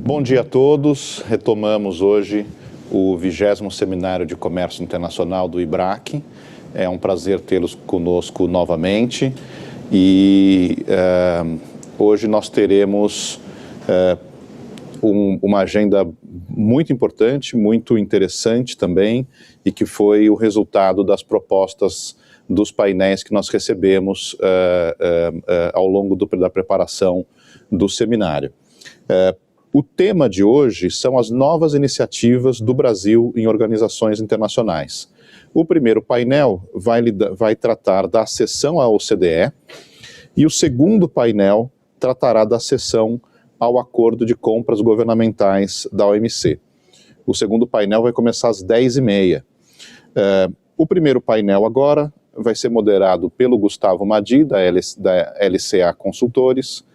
Bom dia a todos. Retomamos hoje o 20º Seminário de Comércio Internacional do IBRAC. É um prazer tê-los conosco novamente e hoje nós teremos uma agenda muito importante, muito interessante também, e que foi o resultado das propostas dos painéis que nós recebemos ao longo da preparação do seminário. O tema de hoje são as novas iniciativas do Brasil em organizações internacionais. O primeiro painel vai tratar da acessão à OCDE e o segundo painel tratará da acessão ao Acordo de Compras Governamentais da OMC. O segundo painel vai começar às 10h30. O primeiro painel agora vai ser moderado pelo Gustavo Madi, da LCA Consultores,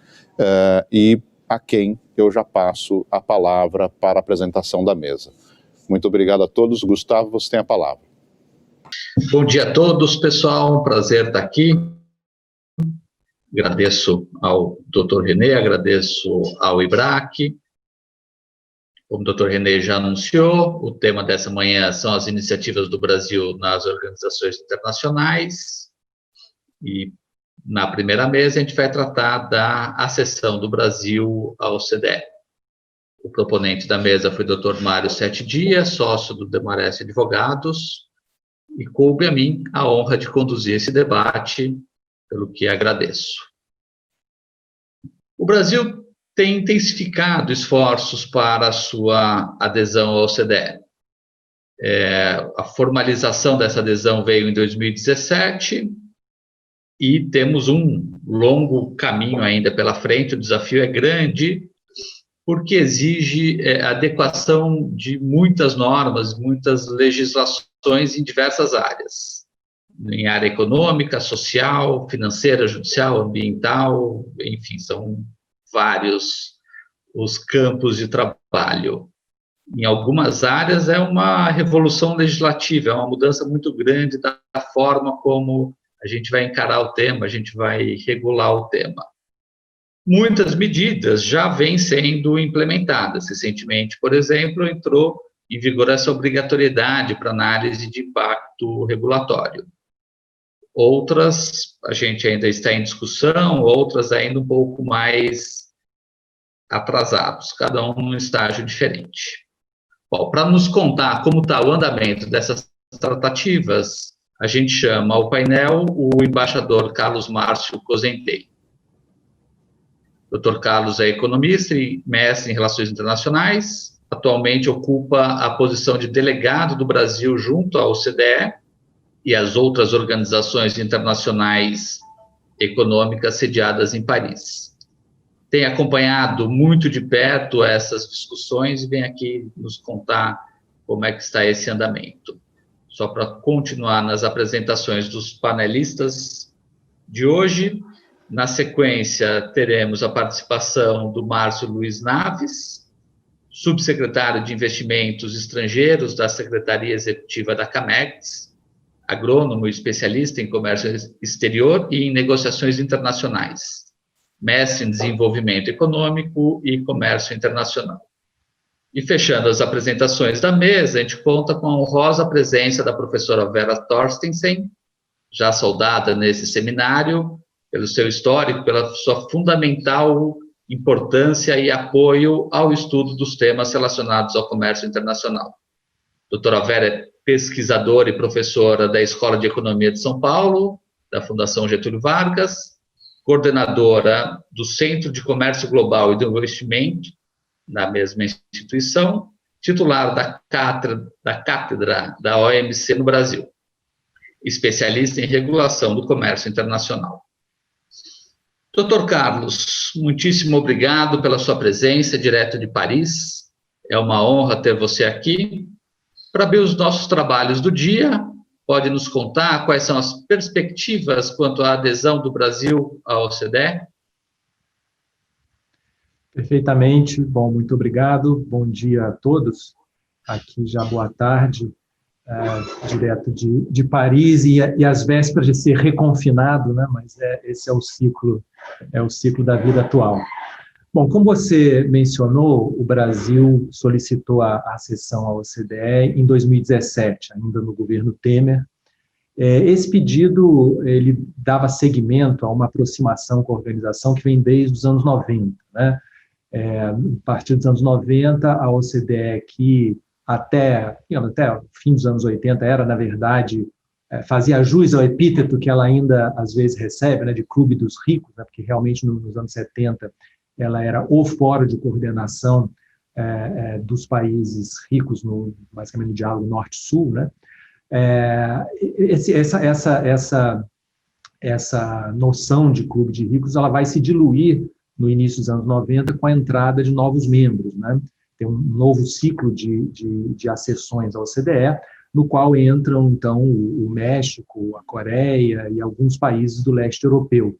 e a quem eu já passo a palavra para a apresentação da mesa. Muito obrigado a todos. Gustavo, você tem a palavra. Bom dia a todos, pessoal. Um prazer estar aqui. Agradeço ao Dr. René, agradeço ao IBRAC. Como o Dr. René já anunciou, o tema dessa manhã são as iniciativas do Brasil nas organizações internacionais. E na primeira mesa a gente vai tratar da acessão do Brasil à OCDE. O proponente da mesa foi o Dr. Mário Sete Dias, sócio do Demarest Advogados, e coube a mim a honra de conduzir esse debate, pelo que agradeço. O Brasil tem intensificado esforços para a sua adesão à OCDE. A formalização dessa adesão veio em 2017 e temos um longo caminho ainda pela frente. O desafio é grande porque exige adequação de muitas normas, muitas legislações em diversas áreas. Em área econômica, social, financeira, judicial, ambiental, enfim, são vários os campos de trabalho. Em algumas áreas é uma revolução legislativa, é uma mudança muito grande da forma como a gente vai encarar o tema, a gente vai regular o tema. Muitas medidas já vêm sendo implementadas. Recentemente, por exemplo, entrou em vigor essa obrigatoriedade para análise de impacto regulatório. Outras, a gente ainda está em discussão, outras ainda um pouco mais atrasados, cada um num estágio diferente. Bom, para nos contar como está o andamento dessas tratativas, a gente chama ao painel o embaixador Carlos Márcio Cosentei. Dr. Carlos é economista e mestre em Relações Internacionais, atualmente ocupa a posição de delegado do Brasil junto à OCDE e às outras organizações internacionais econômicas sediadas em Paris. Tem acompanhado muito de perto essas discussões e vem aqui nos contar como é que está esse andamento. Só para continuar nas apresentações dos panelistas de hoje, na sequência teremos a participação do Márcio Luiz Naves, subsecretário de Investimentos Estrangeiros da Secretaria Executiva da Camex, agrônomo e especialista em comércio exterior e em negociações internacionais, mestre em desenvolvimento econômico e comércio internacional. E fechando as apresentações da mesa, a gente conta com a honrosa presença da professora Vera Torstensen, já saudada nesse seminário, pelo seu histórico, pela sua fundamental importância e apoio ao estudo dos temas relacionados ao comércio internacional. Doutora Vera é pesquisadora e professora da Escola de Economia de São Paulo, da Fundação Getúlio Vargas, coordenadora do Centro de Comércio Global e do Investimento, na mesma instituição, titular da cátedra da OMC no Brasil, especialista em regulação do comércio internacional. Dr. Carlos, muitíssimo obrigado pela sua presença direto de Paris. É uma honra ter você aqui. Para ver os nossos trabalhos do dia, pode nos contar quais são as perspectivas quanto à adesão do Brasil à OCDE? Perfeitamente. Bom, muito obrigado. Bom dia a todos. Aqui já boa tarde, direto de Paris e às vésperas de ser reconfinado, né? Mas esse é o ciclo da vida atual. Bom, como você mencionou, o Brasil solicitou a acessão à OCDE em 2017, ainda no governo Temer. Esse pedido ele dava seguimento a uma aproximação com a organização que vem desde os anos 90, né? A partir dos anos 90, a OCDE, que até o fim dos anos 80 era, na verdade, fazia jus ao epíteto que ela ainda às vezes recebe, né, de Clube dos Ricos, né, porque realmente nos anos 70 ela era o fórum de coordenação dos países ricos, basicamente no diálogo Norte-Sul, né? Essa noção de clube de ricos ela vai se diluir no início dos anos 90 com a entrada de novos membros, né? Tem um novo ciclo de acessões à OCDE, no qual entram, então, o México, a Coreia e alguns países do leste europeu.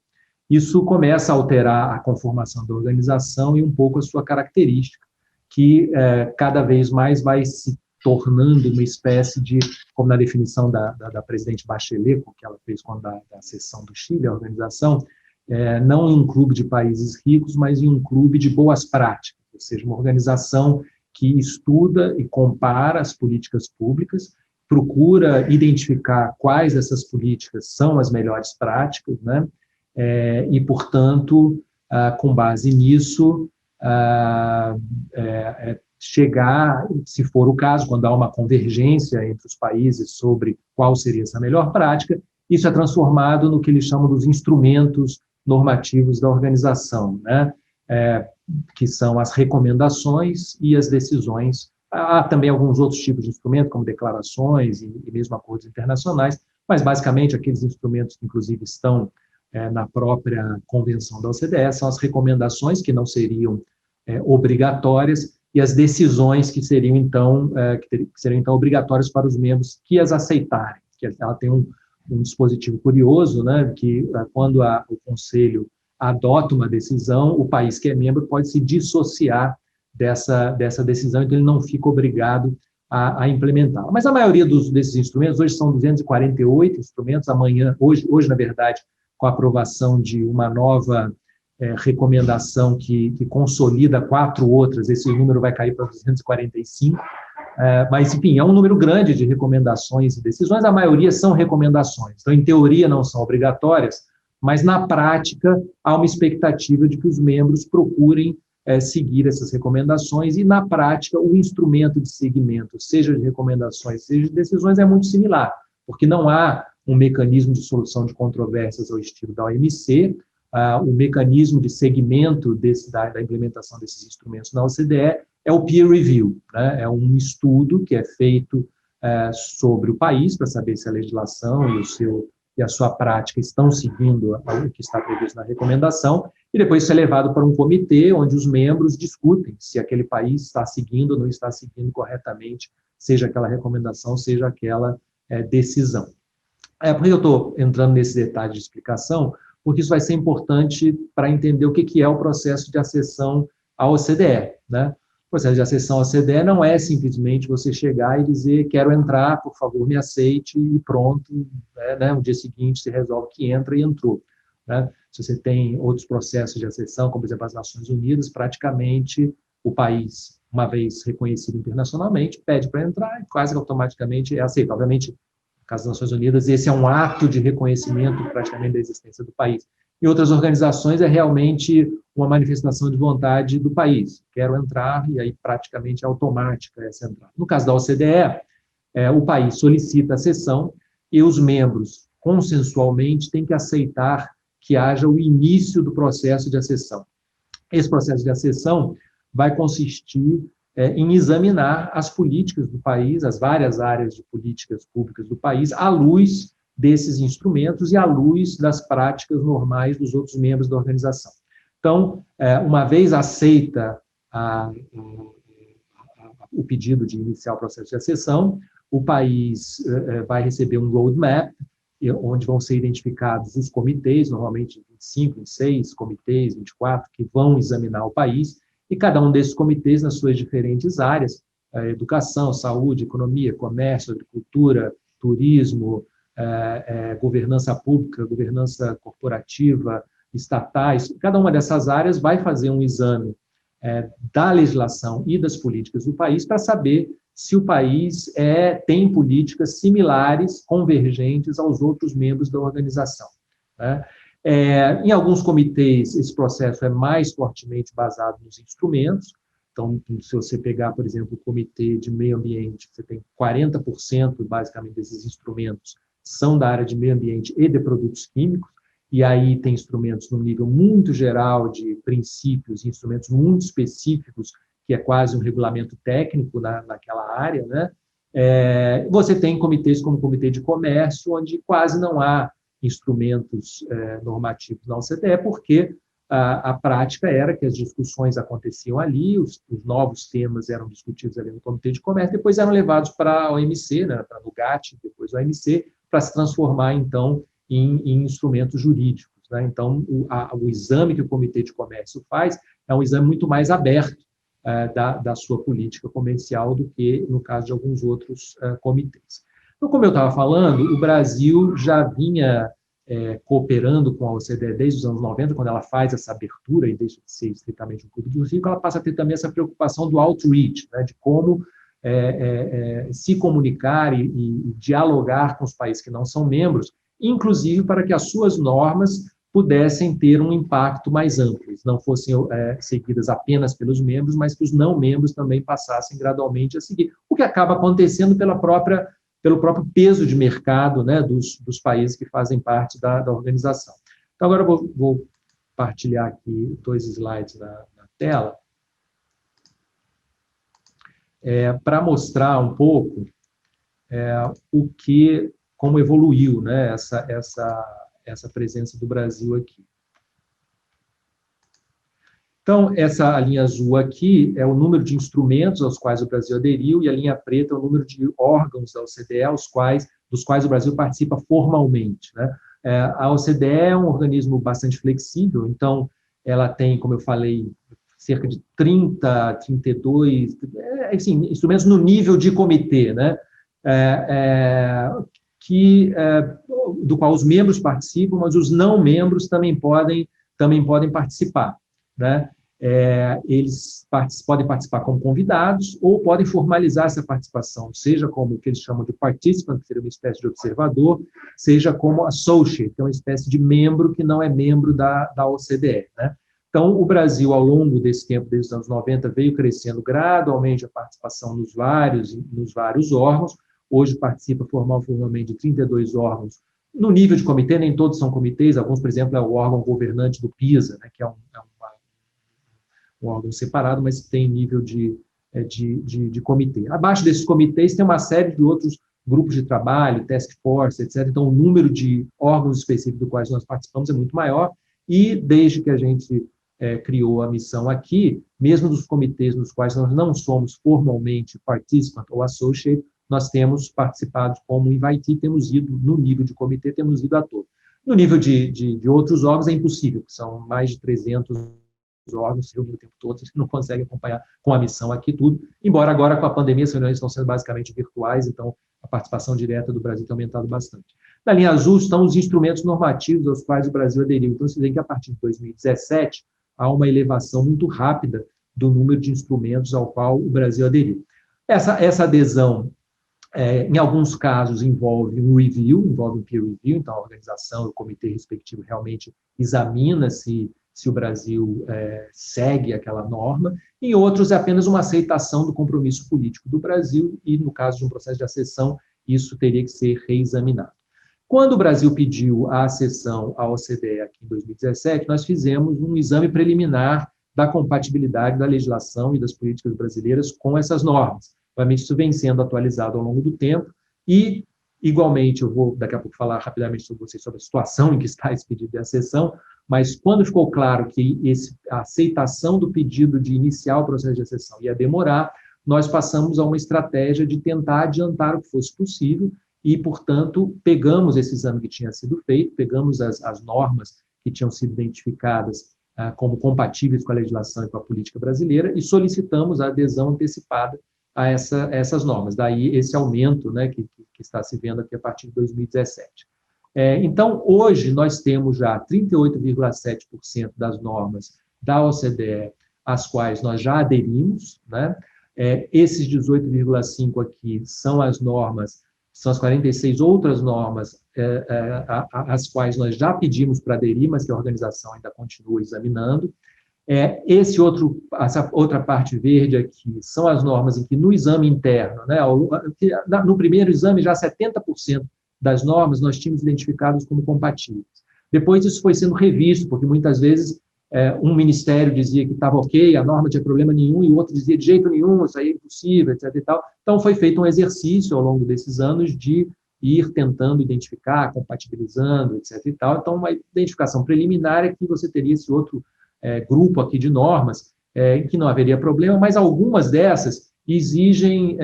Isso começa a alterar a conformação da organização e um pouco a sua característica, que cada vez mais vai se tornando uma espécie de, como na definição da presidente Bachelet, que ela fez quando da sessão do Chile, a organização, não em um clube de países ricos, mas em um clube de boas práticas, ou seja, uma organização que estuda e compara as políticas públicas, procura identificar quais dessas políticas são as melhores práticas, né? E, portanto, com base nisso, chegar, se for o caso, quando há uma convergência entre os países sobre qual seria essa melhor prática, isso é transformado no que eles chamam dos instrumentos normativos da organização, né? Que são as recomendações e as decisões. Há também alguns outros tipos de instrumentos, como declarações e mesmo acordos internacionais, mas basicamente aqueles instrumentos que inclusive estão na própria convenção da OCDE são as recomendações, que não seriam obrigatórias, e as decisões que seriam então obrigatórias para os membros que as aceitarem. Que ela tem um dispositivo curioso, né, que quando o Conselho adota uma decisão, o país que é membro pode se dissociar dessa decisão, então ele não fica obrigado a implementar. Mas a maioria desses instrumentos, hoje são 248 instrumentos, hoje, na verdade, com a aprovação de uma nova recomendação que consolida 4 outras, esse número vai cair para 245, mas, enfim, é um número grande de recomendações e decisões, a maioria são recomendações, então, em teoria, não são obrigatórias, mas, na prática, há uma expectativa de que os membros procurem seguir essas recomendações, e, na prática, o instrumento de seguimento, seja de recomendações, seja de decisões, é muito similar, porque não há um mecanismo de solução de controvérsias ao estilo da OMC, o mecanismo de segmento da implementação desses instrumentos na OCDE é o peer review, né? É um estudo que é feito sobre o país, para saber se a legislação e a sua prática estão seguindo o que está previsto na recomendação, e depois isso é levado para um comitê, onde os membros discutem se aquele país está seguindo ou não está seguindo corretamente, seja aquela recomendação, seja aquela decisão. Por que eu estou entrando nesse detalhe de explicação? Porque isso vai ser importante para entender o que é o processo de acessão à OCDE, né? O processo de acessão à OCDE não é simplesmente você chegar e dizer quero entrar, por favor, me aceite e pronto, né? No dia seguinte se resolve que entra e entrou, né? Se você tem outros processos de acessão, como, por exemplo, as Nações Unidas, praticamente o país, uma vez reconhecido internacionalmente, pede para entrar e quase que automaticamente é aceito. Obviamente, no caso das Nações Unidas, esse é um ato de reconhecimento praticamente da existência do país. Em outras organizações, é realmente uma manifestação de vontade do país. Quero entrar, e aí praticamente é automática essa entrada. No caso da OCDE, o país solicita a sessão e os membros, consensualmente, têm que aceitar que haja o início do processo de acessão. Esse processo de acessão vai consistir em examinar as políticas do país, as várias áreas de políticas públicas do país, à luz desses instrumentos e à luz das práticas normais dos outros membros da organização. Então, uma vez aceita o pedido de iniciar o processo de acessão, o país vai receber um roadmap, onde vão ser identificados os comitês, normalmente 25, 26 comitês, 24, que vão examinar o país, e cada um desses comitês, nas suas diferentes áreas, educação, saúde, economia, comércio, agricultura, turismo, governança pública, governança corporativa, estatais, cada uma dessas áreas vai fazer um exame da legislação e das políticas do país para saber se o país tem políticas similares, convergentes aos outros membros da organização, né? Em alguns comitês, esse processo é mais fortemente baseado nos instrumentos. Então, se você pegar, por exemplo, o Comitê de Meio Ambiente, você tem 40%, basicamente, desses instrumentos são da área de meio ambiente e de produtos químicos, e aí tem instrumentos no nível muito geral de princípios, instrumentos muito específicos, que é quase um regulamento técnico naquela área, né? Você tem comitês como o Comitê de Comércio, onde quase não há instrumentos normativos na OCDE, porque a prática era que as discussões aconteciam ali, os novos temas eram discutidos ali no Comitê de Comércio, depois eram levados para a OMC, né, para o GATT, depois a OMC, para se transformar, então, em instrumentos jurídicos, né? Então, o exame que o Comitê de Comércio faz é um exame muito mais aberto da sua política comercial do que no caso de alguns outros comitês. Então, como eu estava falando, o Brasil já vinha cooperando com a OCDE desde os anos 90, quando ela faz essa abertura e deixa de ser estritamente um clube do Rio, ela passa a ter também essa preocupação do outreach, né, de como se comunicar e dialogar com os países que não são membros, inclusive para que as suas normas pudessem ter um impacto mais amplo, não fossem seguidas apenas pelos membros, mas que os não membros também passassem gradualmente a seguir, o que acaba acontecendo pelo próprio peso de mercado, né, dos países que fazem parte da organização. Então, agora eu vou partilhar aqui 2 slides na tela, para mostrar um pouco como evoluiu, né, essa presença do Brasil aqui. Então, essa linha azul aqui é o número de instrumentos aos quais o Brasil aderiu, e a linha preta é o número de órgãos da OCDE dos quais o Brasil participa formalmente, né? A OCDE é um organismo bastante flexível, então ela tem, como eu falei, cerca de 30, 32, assim, instrumentos no nível de comitê, né? Do qual os membros participam, mas os não membros também podem participar, né? Eles podem participar como convidados ou podem formalizar essa participação, seja como o que eles chamam de participant, que seria uma espécie de observador, seja como associate, que é uma espécie de membro que não é membro da OCDE, né? Então, o Brasil, ao longo desse tempo, desde os anos 90, veio crescendo gradualmente a participação nos vários órgãos. Hoje participa formalmente de 32 órgãos. No nível de comitê, nem todos são comitês, alguns, por exemplo, é o órgão governante do PISA, né, que é um órgão separado, mas tem nível de comitê. Abaixo desses comitês tem uma série de outros grupos de trabalho, task force, etc. Então, o número de órgãos específicos dos quais nós participamos é muito maior, e desde que a gente criou a missão aqui, mesmo dos comitês nos quais nós não somos formalmente participant ou associate, nós temos participado como invitee, temos ido no nível de comitê, temos ido a todos. No nível de outros órgãos é impossível, são mais de 300 órgãos se reunindo o tempo todo, você não consegue acompanhar com a missão aqui tudo, embora agora com a pandemia as reuniões estão sendo basicamente virtuais, então a participação direta do Brasil tem aumentado bastante. Na linha azul estão os instrumentos normativos aos quais o Brasil aderiu. Então, vocês veem que a partir de 2017 há uma elevação muito rápida do número de instrumentos ao qual o Brasil aderiu. Essa adesão, em alguns casos, envolve um review, envolve um peer review, então a organização, o comitê respectivo realmente examina se o Brasil segue aquela norma, em outros é apenas uma aceitação do compromisso político do Brasil, e no caso de um processo de acessão, isso teria que ser reexaminado. Quando o Brasil pediu a acessão à OCDE aqui em 2017, nós fizemos um exame preliminar da compatibilidade da legislação e das políticas brasileiras com essas normas. Obviamente, isso vem sendo atualizado ao longo do tempo e, igualmente, eu vou daqui a pouco falar rapidamente sobre a situação em que está esse pedido de acessão, mas quando ficou claro que a aceitação do pedido de iniciar o processo de acessão ia demorar, nós passamos a uma estratégia de tentar adiantar o que fosse possível e, portanto, pegamos esse exame que tinha sido feito, pegamos as normas que tinham sido identificadas como compatíveis com a legislação e com a política brasileira e solicitamos a adesão antecipada a essas normas. Daí esse aumento, né, que está se vendo aqui a partir de 2017. Então, hoje, nós temos já 38,7% das normas da OCDE, às quais nós já aderimos, né? Esses 18,5% aqui são as normas, são as 46 outras normas às quais nós já pedimos para aderir, mas que a organização ainda continua examinando. Essa outra parte verde aqui são as normas em que no exame interno, né, no primeiro exame já 70% das normas nós tínhamos identificadas como compatíveis. Depois isso foi sendo revisto, porque muitas vezes um ministério dizia que estava ok, a norma não tinha problema nenhum, e o outro dizia de jeito nenhum, isso aí é impossível, etc. E tal. Então foi feito um exercício ao longo desses anos de ir tentando identificar, compatibilizando, etc. E tal. Então uma identificação preliminar é que você teria esse outro grupo aqui de normas, que não haveria problema, mas algumas dessas exigem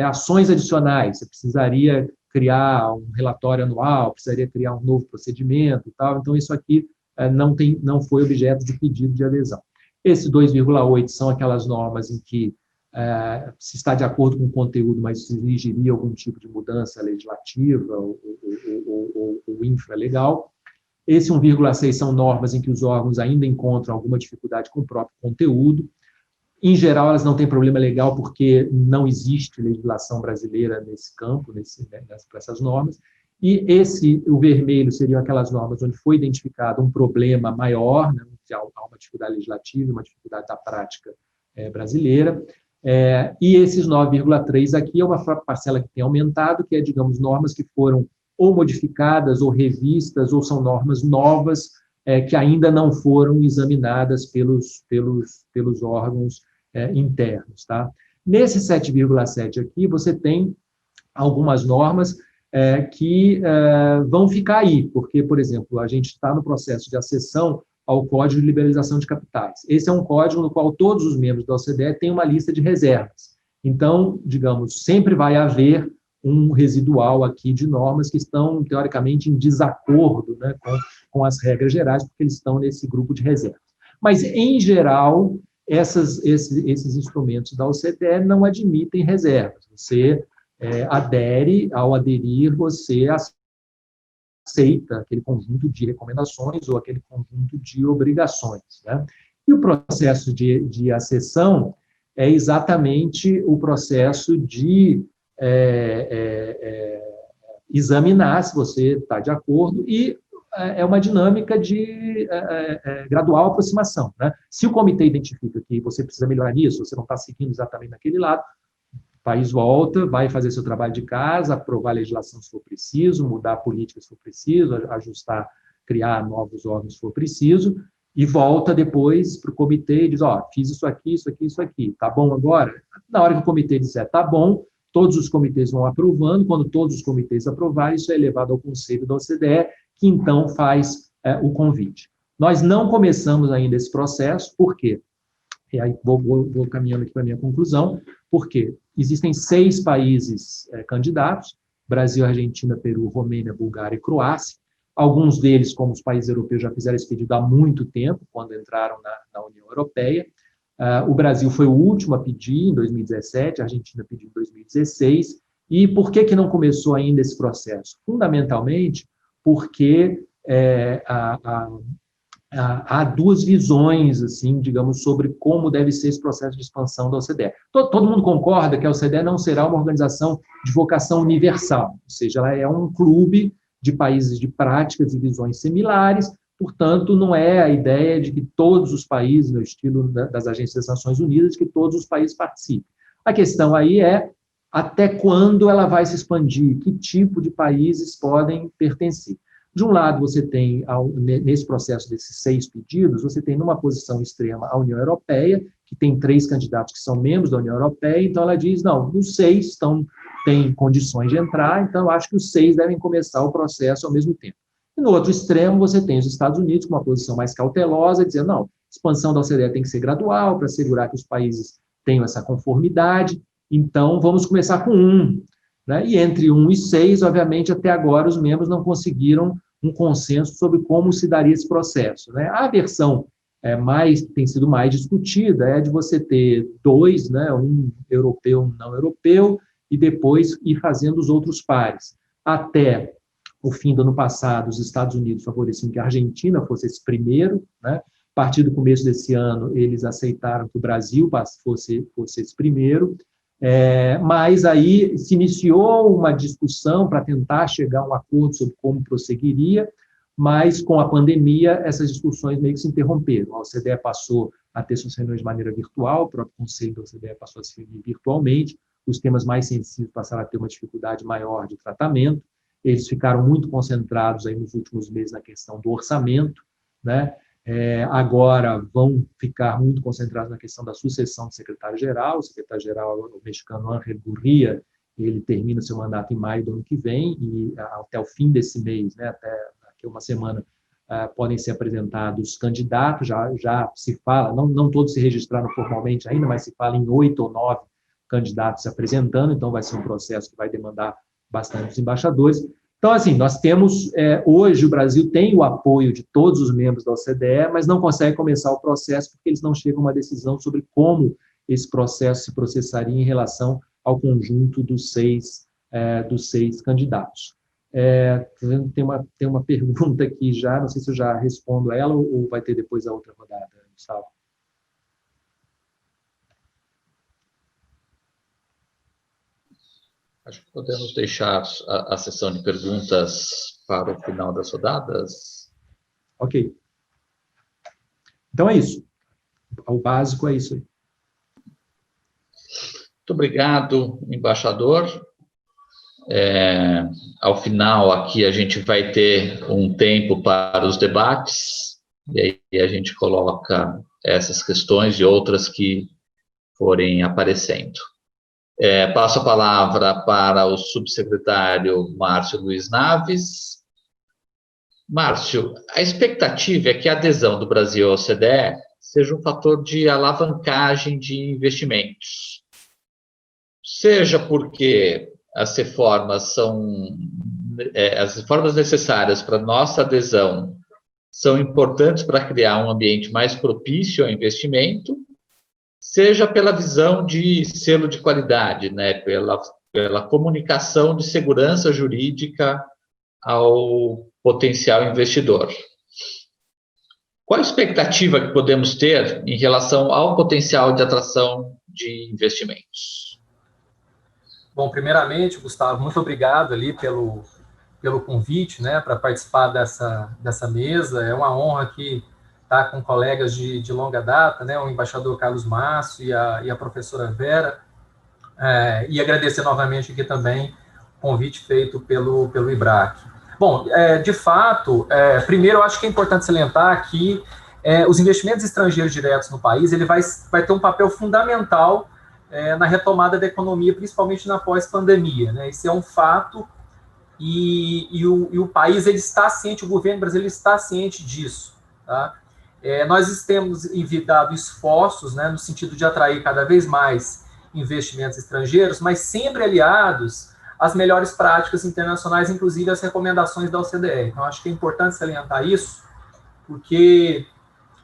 ações adicionais. Você precisaria criar um relatório anual, precisaria criar um novo procedimento e tal. Então, isso aqui não foi objeto de pedido de adesão. Esses 2,8 são aquelas normas em que se está de acordo com o conteúdo, mas se exigiria algum tipo de mudança legislativa ou infralegal. Esse 1,6 são normas em que os órgãos ainda encontram alguma dificuldade com o próprio conteúdo. Em geral, elas não têm problema legal porque não existe legislação brasileira nesse campo, para essas normas. E o vermelho seriam aquelas normas onde foi identificado um problema maior, né, que há uma dificuldade legislativa, uma dificuldade da prática brasileira. E esses 9,3 aqui é uma parcela que tem aumentado, que é, digamos, normas que foram ou modificadas, ou revistas, ou são normas novas, que ainda não foram examinadas pelos órgãos internos. Tá? Nesse 7,7 aqui, você tem algumas normas que vão ficar aí, porque, por exemplo, a gente está no processo de acessão ao Código de Liberalização de Capitais. Esse é um código no qual todos os membros da OCDE têm uma lista de reservas. Então, digamos, sempre vai haver um residual aqui de normas que estão, teoricamente, em desacordo, né, com as regras gerais, porque eles estão nesse grupo de reservas. Mas, em geral, esses instrumentos da OCDE não admitem reservas. Você ao aderir, você aceita aquele conjunto de recomendações ou aquele conjunto de obrigações. Né? E o processo de acessão é exatamente o processo de examinar se você está de acordo, e é uma dinâmica de gradual aproximação. Né? Se o comitê identifica que você precisa melhorar nisso, você não está seguindo exatamente naquele lado, o país volta, vai fazer seu trabalho de casa, aprovar a legislação se for preciso, mudar a política se for preciso, ajustar, criar novos órgãos se for preciso, e volta depois para o comitê e diz, fiz isso aqui, isso aqui, isso aqui, tá bom agora? Na hora que o comitê disser, tá bom, todos os comitês vão aprovando, quando todos os comitês aprovarem, isso é levado ao Conselho da OCDE, que então faz o convite. Nós não começamos ainda esse processo, por quê? E aí vou caminhando aqui para a minha conclusão, porque existem 6 países candidatos, Brasil, Argentina, Peru, Romênia, Bulgária e Croácia. Alguns deles, como os países europeus, já fizeram esse pedido há muito tempo, quando entraram na União Europeia. O Brasil foi o último a pedir, em 2017, a Argentina pediu em 2016. E por que não começou ainda esse processo? Fundamentalmente, porque há 2 visões, assim, digamos, sobre como deve ser esse processo de expansão da OCDE. Todo mundo concorda que a OCDE não será uma organização de vocação universal, ou seja, ela é um clube de países de práticas e visões similares, portanto, não é a ideia de que todos os países, no estilo das agências das Nações Unidas, que todos os países participem. A questão aí é até quando ela vai se expandir, que tipo de países podem pertencer. De um lado, você tem, nesse processo desses 6 pedidos, você tem numa posição extrema a União Europeia, que tem 3 candidatos que são membros da União Europeia, então ela diz, não, os 6 têm condições de entrar, então eu acho que os 6 devem começar o processo ao mesmo tempo. E no outro extremo, você tem os Estados Unidos com uma posição mais cautelosa, dizendo, não, a expansão da OCDE tem que ser gradual, para assegurar que os países tenham essa conformidade, então vamos começar com 1. Né? E entre 1 e 6, obviamente, até agora os membros não conseguiram um consenso sobre como se daria esse processo. Né? A versão que tem sido mais discutida é de você ter 2, né, um europeu, um não europeu, e depois ir fazendo os outros pares, até o fim do ano passado, os Estados Unidos favoreciam que a Argentina fosse esse primeiro, né? A partir do começo desse ano, eles aceitaram que o Brasil fosse esse primeiro, mas aí se iniciou uma discussão para tentar chegar a um acordo sobre como prosseguiria, mas com a pandemia, essas discussões meio que se interromperam. A OCDE passou a ter suas reuniões de maneira virtual, o próprio Conselho da OCDE passou a se reunir virtualmente, os temas mais sensíveis passaram a ter uma dificuldade maior de tratamento, eles ficaram muito concentrados aí nos últimos meses na questão do orçamento, né? Agora vão ficar muito concentrados na questão da sucessão do secretário-geral. O secretário-geral, o mexicano Ángel Gurría, ele termina seu mandato em maio do ano que vem, e até o fim desse mês, né, até daqui a uma semana, podem ser apresentados candidatos, já se fala, não todos se registraram formalmente ainda, mas se fala em 8 ou 9 candidatos se apresentando, então vai ser um processo que vai demandar bastante os embaixadores. Então, assim, nós temos, hoje o Brasil tem o apoio de todos os membros da OCDE, mas não consegue começar o processo porque eles não chegam a uma decisão sobre como esse processo se processaria em relação ao conjunto dos seis candidatos. Tem uma pergunta aqui já, não sei se eu já respondo ela ou vai ter depois a outra rodada, Gustavo. Acho que podemos deixar a sessão de perguntas para o final das rodadas. Ok. Então é isso. O básico é isso aí. Muito obrigado, embaixador. Ao final, aqui, a gente vai ter um tempo para os debates, e aí a gente coloca essas questões e outras que forem aparecendo. Passo a palavra para o subsecretário Márcio Luiz Naves. Márcio, a expectativa é que a adesão do Brasil à OCDE seja um fator de alavancagem de investimentos, seja porque as reformas necessárias para nossa adesão são importantes para criar um ambiente mais propício ao investimento, seja pela visão de selo de qualidade, né, pela comunicação de segurança jurídica ao potencial investidor. Qual a expectativa que podemos ter em relação ao potencial de atração de investimentos? Bom, primeiramente, Gustavo, muito obrigado ali pelo convite, né, para participar dessa mesa. É uma honra aqui estar com colegas de longa data, né, o embaixador Carlos Márcio e a professora Vera, e agradecer novamente aqui também o convite feito pelo IBRAC. Bom, de fato, primeiro eu acho que é importante salientar que os investimentos estrangeiros diretos no país, ele vai ter um papel fundamental na retomada da economia, principalmente na pós-pandemia, né? Isso é um fato, e o país, ele está ciente, o governo brasileiro está ciente disso, tá? Nós temos envidado esforços, né, no sentido de atrair cada vez mais investimentos estrangeiros, mas sempre aliados às melhores práticas internacionais, inclusive as recomendações da OCDE. Então, acho que é importante salientar isso, porque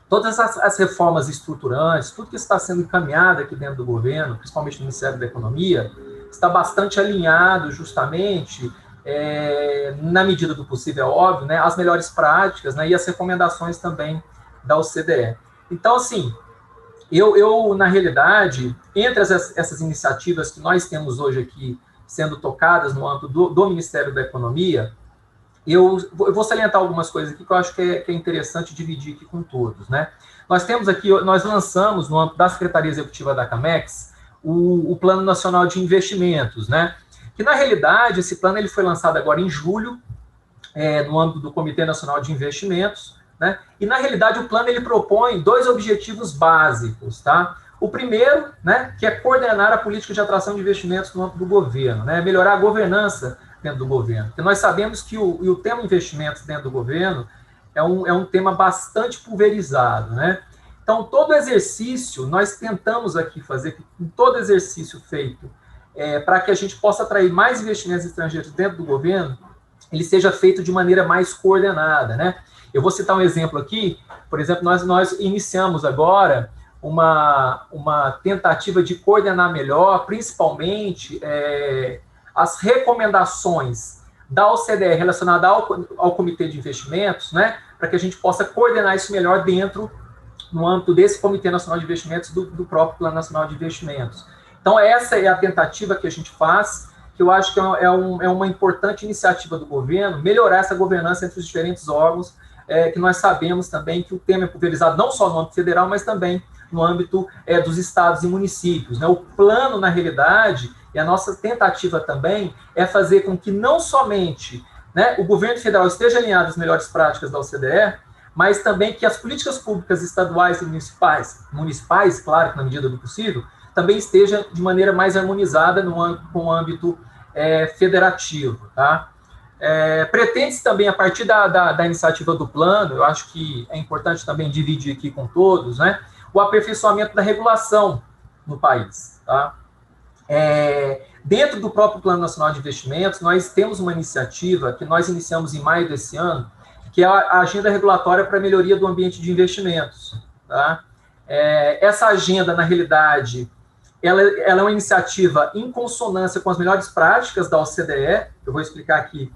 todas as reformas estruturantes, tudo que está sendo encaminhado aqui dentro do governo, principalmente no Ministério da Economia, está bastante alinhado justamente, na medida do possível, é óbvio, né, às melhores práticas, né, e as recomendações também da OCDE. Então, assim, eu na realidade, entre essas iniciativas que nós temos hoje aqui sendo tocadas no âmbito do Ministério da Economia, eu vou salientar algumas coisas aqui que eu acho que é interessante dividir aqui com todos, né? Nós lançamos no âmbito da Secretaria Executiva da Camex o Plano Nacional de Investimentos, né? Que na realidade esse plano ele foi lançado agora em julho, no âmbito do Comitê Nacional de Investimentos, né? E na realidade o plano ele propõe 2 objetivos básicos, tá? O primeiro, né, que é coordenar a política de atração de investimentos no âmbito do governo, né? Melhorar a governança dentro do governo. Porque nós sabemos que o tema investimentos dentro do governo é um tema bastante pulverizado, né? Então, todo exercício, nós tentamos aqui fazer que todo exercício feito para que a gente possa atrair mais investimentos estrangeiros dentro do governo, ele seja feito de maneira mais coordenada, né? Eu vou citar um exemplo aqui. Por exemplo, nós iniciamos agora uma tentativa de coordenar melhor, principalmente as recomendações da OCDE relacionada ao Comitê de Investimentos, né, para que a gente possa coordenar isso melhor no âmbito desse Comitê Nacional de Investimentos, do próprio Plano Nacional de Investimentos. Então, essa é a tentativa que a gente faz, que eu acho que é uma importante iniciativa do governo, melhorar essa governança entre os diferentes órgãos, que nós sabemos também que o tema é pulverizado não só no âmbito federal, mas também no âmbito dos estados e municípios, né? O plano, na realidade, e a nossa tentativa também é fazer com que não somente, né, o governo federal esteja alinhado às melhores práticas da OCDE, mas também que as políticas públicas estaduais e municipais, claro que na medida do possível, também esteja de maneira mais harmonizada com o âmbito federativo. Tá? Pretende-se também, a partir da iniciativa do plano, eu acho que é importante também dividir aqui com todos, né, o aperfeiçoamento da regulação no país. Tá? Dentro do próprio Plano Nacional de Investimentos, nós temos uma iniciativa que nós iniciamos em maio desse ano, que é a Agenda Regulatória para a Melhoria do Ambiente de Investimentos. Tá? Essa agenda, na realidade, ela é uma iniciativa em consonância com as melhores práticas da OCDE, eu vou explicar aqui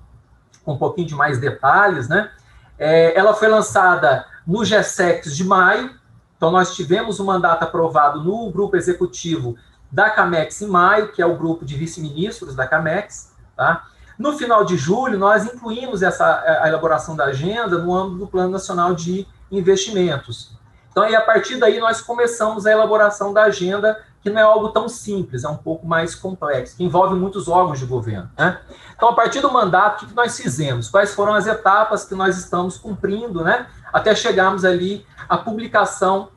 com um pouquinho de mais detalhes, né? Ela foi lançada no GSEX de maio, então nós tivemos um mandato aprovado no grupo executivo da CAMEX em maio, que é o grupo de vice-ministros da CAMEX, tá? No final de julho, nós incluímos a elaboração da agenda no âmbito do Plano Nacional de Investimentos. Então, aí, a partir daí, nós começamos a elaboração da agenda, que não é algo tão simples, é um pouco mais complexo, que envolve muitos órgãos de governo. Né? Então, a partir do mandato, o que nós fizemos? Quais foram as etapas que nós estamos cumprindo, né? Até chegarmos ali à publicação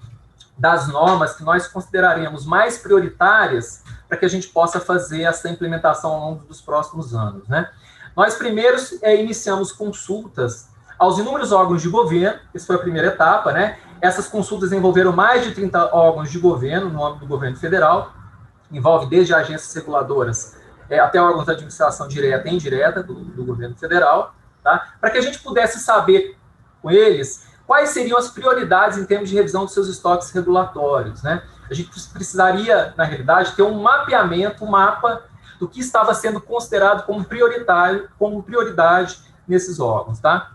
das normas que nós consideraremos mais prioritárias para que a gente possa fazer essa implementação ao longo dos próximos anos. Né? Nós primeiro iniciamos consultas aos inúmeros órgãos de governo, essa foi a primeira etapa, né? Essas consultas envolveram mais de 30 órgãos de governo no âmbito do governo federal, envolve desde agências reguladoras até órgãos de administração direta e indireta do governo federal, tá? Para que a gente pudesse saber com eles quais seriam as prioridades em termos de revisão dos seus estoques regulatórios, né? A gente precisaria, na realidade, ter um mapeamento, um mapa do que estava sendo considerado como prioridade nesses órgãos, tá?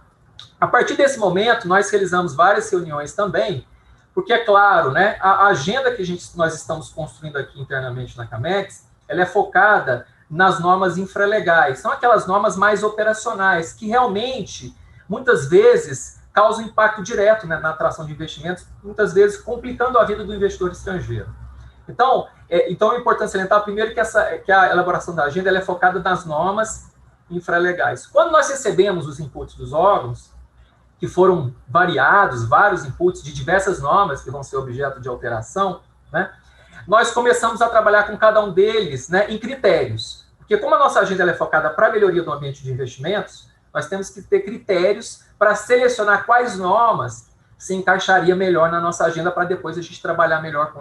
A partir desse momento, nós realizamos várias reuniões também, porque, é claro, né, a agenda que nós estamos construindo aqui internamente na CAMEX, ela é focada nas normas infralegais, são aquelas normas mais operacionais, que realmente, muitas vezes, causam impacto direto, né, na atração de investimentos, muitas vezes complicando a vida do investidor estrangeiro. Então é importante salientar, primeiro, que a elaboração da agenda ela é focada nas normas infralegais. Quando nós recebemos os inputs dos órgãos, que foram variados, vários inputs de diversas normas que vão ser objeto de alteração, né, nós começamos a trabalhar com cada um deles, né, em critérios. Porque como a nossa agenda ela é focada para a melhoria do ambiente de investimentos, nós temos que ter critérios para selecionar quais normas se encaixaria melhor na nossa agenda para depois a gente trabalhar melhor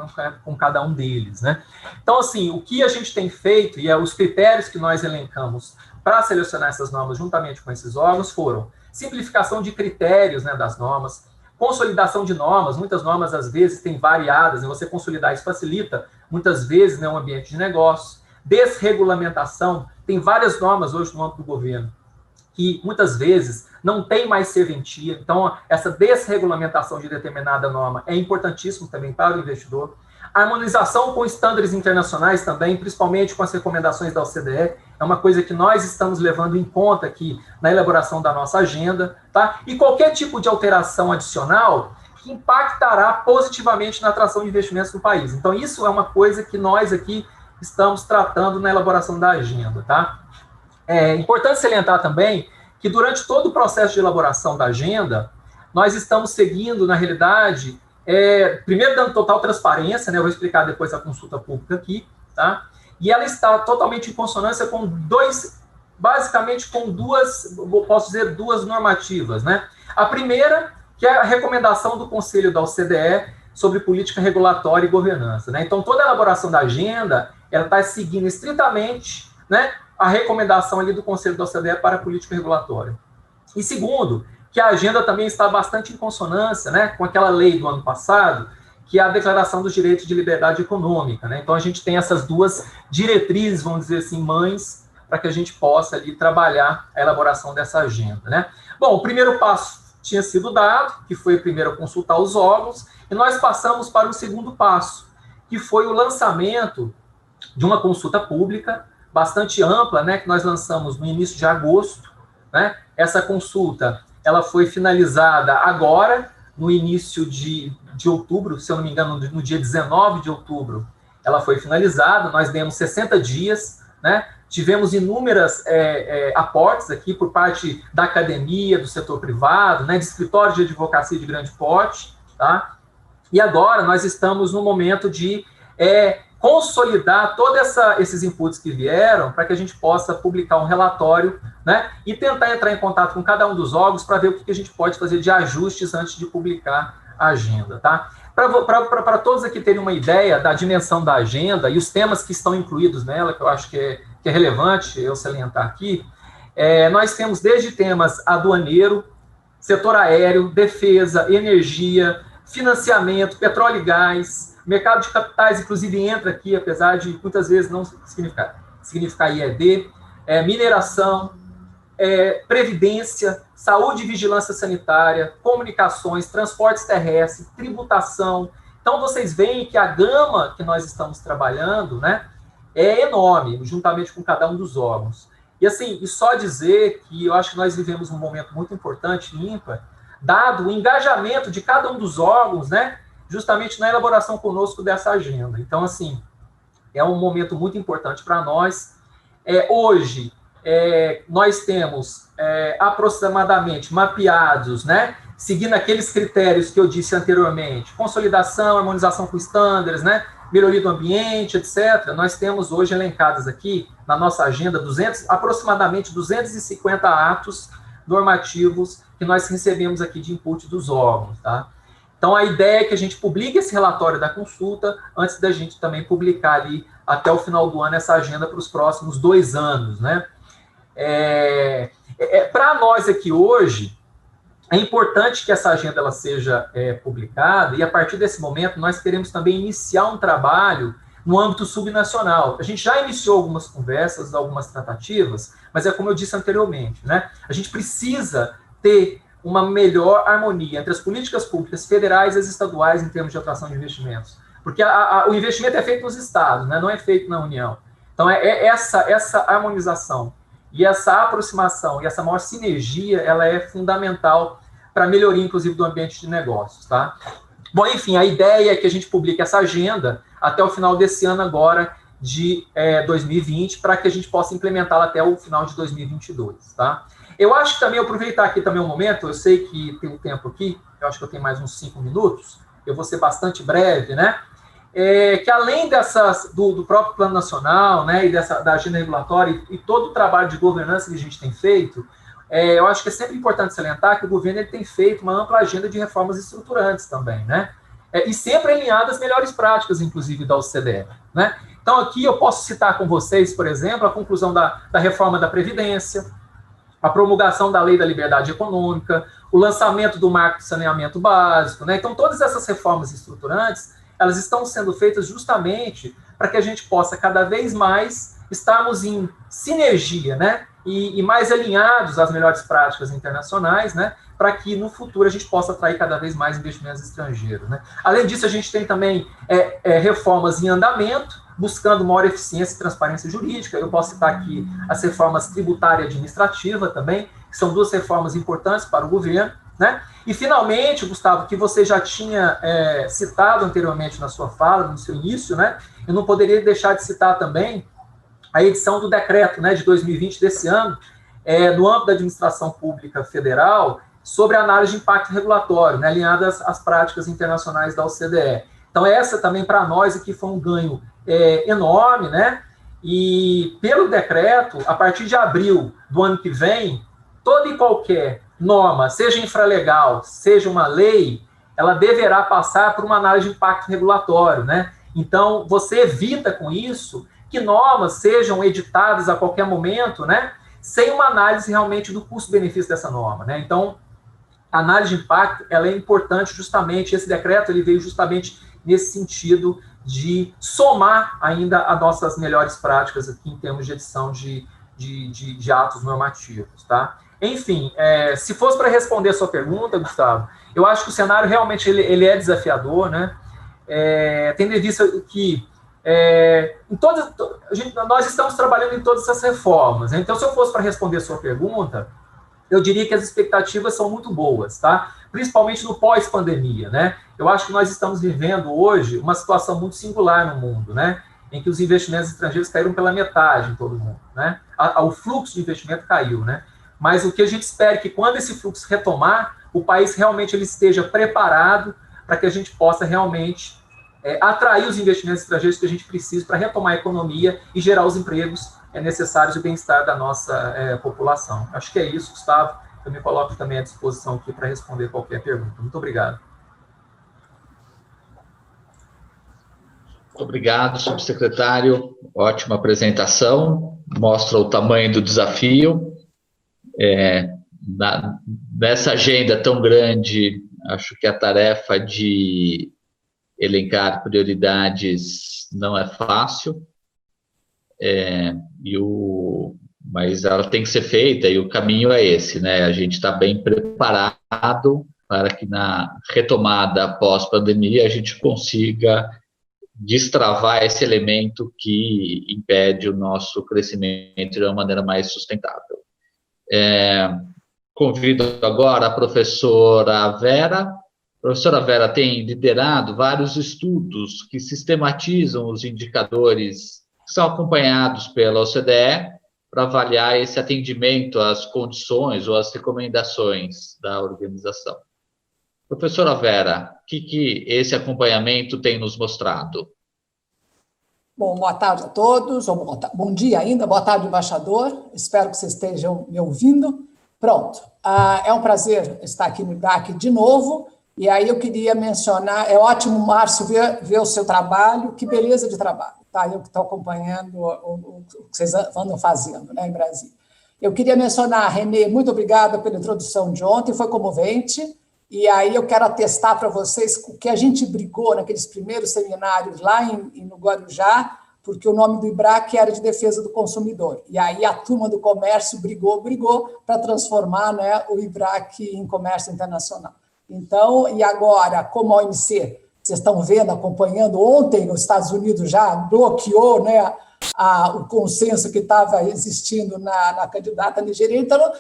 com cada um deles, né? Então, assim, o que a gente tem feito, e os critérios que nós elencamos para selecionar essas normas juntamente com esses órgãos foram simplificação de critérios, né, das normas, consolidação de normas, muitas normas às vezes têm variadas, e você consolidar isso facilita muitas vezes, né, um ambiente de negócio, desregulamentação, tem várias normas hoje no âmbito do governo que muitas vezes não tem mais serventia, então essa desregulamentação de determinada norma é importantíssimo também para o investidor. A harmonização com estándares internacionais também, principalmente com as recomendações da OCDE, é uma coisa que nós estamos levando em conta aqui na elaboração da nossa agenda, tá? E qualquer tipo de alteração adicional que impactará positivamente na atração de investimentos no país. Então, isso é uma coisa que nós aqui estamos tratando na elaboração da agenda, tá? É importante salientar também que durante todo o processo de elaboração da agenda, nós estamos seguindo, na realidade, primeiro dando total transparência, né? Eu vou explicar depois a consulta pública aqui, tá? E ela está totalmente em consonância com basicamente com duas normativas, né? A primeira, que é a recomendação do Conselho da OCDE sobre política regulatória e governança, né? Então, toda a elaboração da agenda, ela está seguindo estritamente, né, a recomendação ali do Conselho da OCDE para a política regulatória. E segundo, que a agenda também está bastante em consonância, né, com aquela lei do ano passado, que é a Declaração dos Direitos de Liberdade Econômica, né? Então, a gente tem essas duas diretrizes, vamos dizer assim, mães, para que a gente possa ali trabalhar a elaboração dessa agenda, né? Bom, o primeiro passo tinha sido dado, que foi primeiro consultar os órgãos, e nós passamos para o segundo passo, que foi o lançamento de uma consulta pública bastante ampla, né, que nós lançamos no início de agosto, né? Essa consulta, ela foi finalizada agora, no início de outubro, se eu não me engano, no dia 19 de outubro, ela foi finalizada, nós demos 60 dias, né? Tivemos inúmeras aportes aqui por parte da academia, do setor privado, né, de escritórios de advocacia de grande porte, tá? E agora nós estamos no momento de consolidar todos esses inputs que vieram para que a gente possa publicar um relatório, né, e tentar entrar em contato com cada um dos órgãos para ver o que a gente pode fazer de ajustes antes de publicar a agenda, tá? Para todos aqui terem uma ideia da dimensão da agenda e os temas que estão incluídos nela, que eu acho que é relevante eu salientar aqui, nós temos desde temas aduaneiro, setor aéreo, defesa, energia, financiamento, petróleo e gás, mercado de capitais, inclusive, entra aqui, apesar de muitas vezes não significar IED, mineração, previdência, saúde e vigilância sanitária, comunicações, transportes terrestres, tributação. Então, vocês veem que a gama que nós estamos trabalhando, né, é enorme, juntamente com cada um dos órgãos. E, assim, e só dizer que eu acho que nós vivemos um momento muito importante, ímpar, dado o engajamento de cada um dos órgãos, né, justamente na elaboração conosco dessa agenda. Então, assim, é um momento muito importante para nós. Hoje, nós temos aproximadamente mapeados, né, seguindo aqueles critérios que eu disse anteriormente, consolidação, harmonização com estándares, né, melhoria do ambiente, etc. Nós temos hoje elencados aqui, na nossa agenda, aproximadamente 250 atos normativos que nós recebemos aqui de input dos órgãos, tá? Então, a ideia é que a gente publique esse relatório da consulta antes da gente também publicar ali, até o final do ano, essa agenda para os próximos 2 anos, né? Para nós aqui hoje, é importante que essa agenda ela seja publicada, e a partir desse momento nós queremos também iniciar um trabalho no âmbito subnacional. A gente já iniciou algumas conversas, algumas tratativas, mas é como eu disse anteriormente, né? A gente precisa ter uma melhor harmonia entre as políticas públicas federais e as estaduais em termos de atração de investimentos. Porque o investimento é feito nos estados, né? Não é feito na União. Então, essa harmonização e essa aproximação e essa maior sinergia, ela é fundamental para a melhoria, inclusive, do ambiente de negócios, tá? Bom, enfim, a ideia é que a gente publique essa agenda até o final desse ano agora, de 2020, para que a gente possa implementá-la até o final de 2022, tá? Eu acho que também, aproveitar aqui também um momento, eu sei que tem um tempo aqui, eu acho que eu tenho mais uns 5 minutos, eu vou ser bastante breve, né? Que além do próprio Plano Nacional, né, e da agenda regulatória e todo o trabalho de governança que a gente tem feito, eu acho que é sempre importante salientar que o governo ele tem feito uma ampla agenda de reformas estruturantes também, né? E sempre alinhadas às melhores práticas, inclusive, da OCDE, né? Então, aqui eu posso citar com vocês, por exemplo, a conclusão da reforma da Previdência, a promulgação da Lei da Liberdade Econômica, o lançamento do Marco de Saneamento Básico, né? Então, todas essas reformas estruturantes, elas estão sendo feitas justamente para que a gente possa cada vez mais estarmos em sinergia, né? E mais alinhados às melhores práticas internacionais, né? Para que no futuro a gente possa atrair cada vez mais investimentos estrangeiros, né? Além disso, a gente tem também reformas em andamento, buscando maior eficiência e transparência jurídica. Eu posso citar aqui as reformas tributária e administrativa também, que são 2 reformas importantes para o governo, né? E, finalmente, Gustavo, que você já tinha citado anteriormente na sua fala, no seu início, né? Eu não poderia deixar de citar também a edição do decreto, né, de 2020 desse ano, no âmbito da administração pública federal, sobre a análise de impacto regulatório, né, alinhada às práticas internacionais da OCDE. Então, essa também para nós aqui foi um ganho enorme, né? E pelo decreto, a partir de abril do ano que vem, toda e qualquer norma, seja infralegal, seja uma lei, ela deverá passar por uma análise de impacto regulatório, né? Então, você evita com isso que normas sejam editadas a qualquer momento, né? Sem uma análise realmente do custo-benefício dessa norma, né? Então, a análise de impacto, ela é importante justamente, esse decreto, ele veio justamente nesse sentido de somar ainda as nossas melhores práticas aqui em termos de edição de de atos normativos, tá? Enfim, se fosse para responder a sua pergunta, Gustavo, eu acho que o cenário realmente ele é desafiador, né? Tendo em vista que nós estamos trabalhando em todas essas reformas. Né? Então, se eu fosse para responder a sua pergunta, eu diria que as expectativas são muito boas, tá? Principalmente no pós-pandemia, né? Eu acho que nós estamos vivendo hoje uma situação muito singular no mundo, né? Em que os investimentos estrangeiros caíram pela metade em todo o mundo, né? O fluxo de investimento caiu, né? Mas o que a gente espera é que quando esse fluxo retomar, o país realmente ele esteja preparado para que a gente possa realmente atrair os investimentos estrangeiros que a gente precisa para retomar a economia e gerar os empregos necessários e o bem-estar da nossa população. Acho que é isso, Gustavo. Eu me coloco também à disposição aqui para responder qualquer pergunta. Muito obrigado. Muito obrigado, subsecretário. Ótima apresentação. Mostra o tamanho do desafio. Nessa agenda tão grande, acho que a tarefa de elencar prioridades não é fácil, mas ela tem que ser feita e o caminho é esse, né? A gente está bem preparado para que na retomada pós-pandemia a gente consiga destravar esse elemento que impede o nosso crescimento de uma maneira mais sustentável. Convido agora a professora Vera. A professora Vera tem liderado vários estudos que sistematizam os indicadores que são acompanhados pela OCDE para avaliar esse atendimento às condições ou às recomendações da organização. Professora Vera, o que esse acompanhamento tem nos mostrado? Bom, boa tarde a todos, ou bom dia ainda, boa tarde, embaixador. Espero que vocês estejam me ouvindo. Pronto, é um prazer estar aqui no IBRAC de novo. E aí eu queria mencionar, é ótimo, Márcio, ver o seu trabalho, que beleza de trabalho, tá? Eu que estou acompanhando o que vocês andam fazendo, né, em Brasília. Eu queria mencionar, Renê, muito obrigada pela introdução de ontem, foi comovente, e aí eu quero atestar para vocês o que a gente brigou naqueles primeiros seminários lá no Guarujá, porque o nome do IBRAC era de defesa do consumidor, e aí a turma do comércio brigou para transformar, né, o IBRAC em comércio internacional. Então, e agora, como a OMC, vocês estão vendo, acompanhando, ontem os Estados Unidos já bloqueou, né, o consenso que estava existindo na candidata nigeriana, então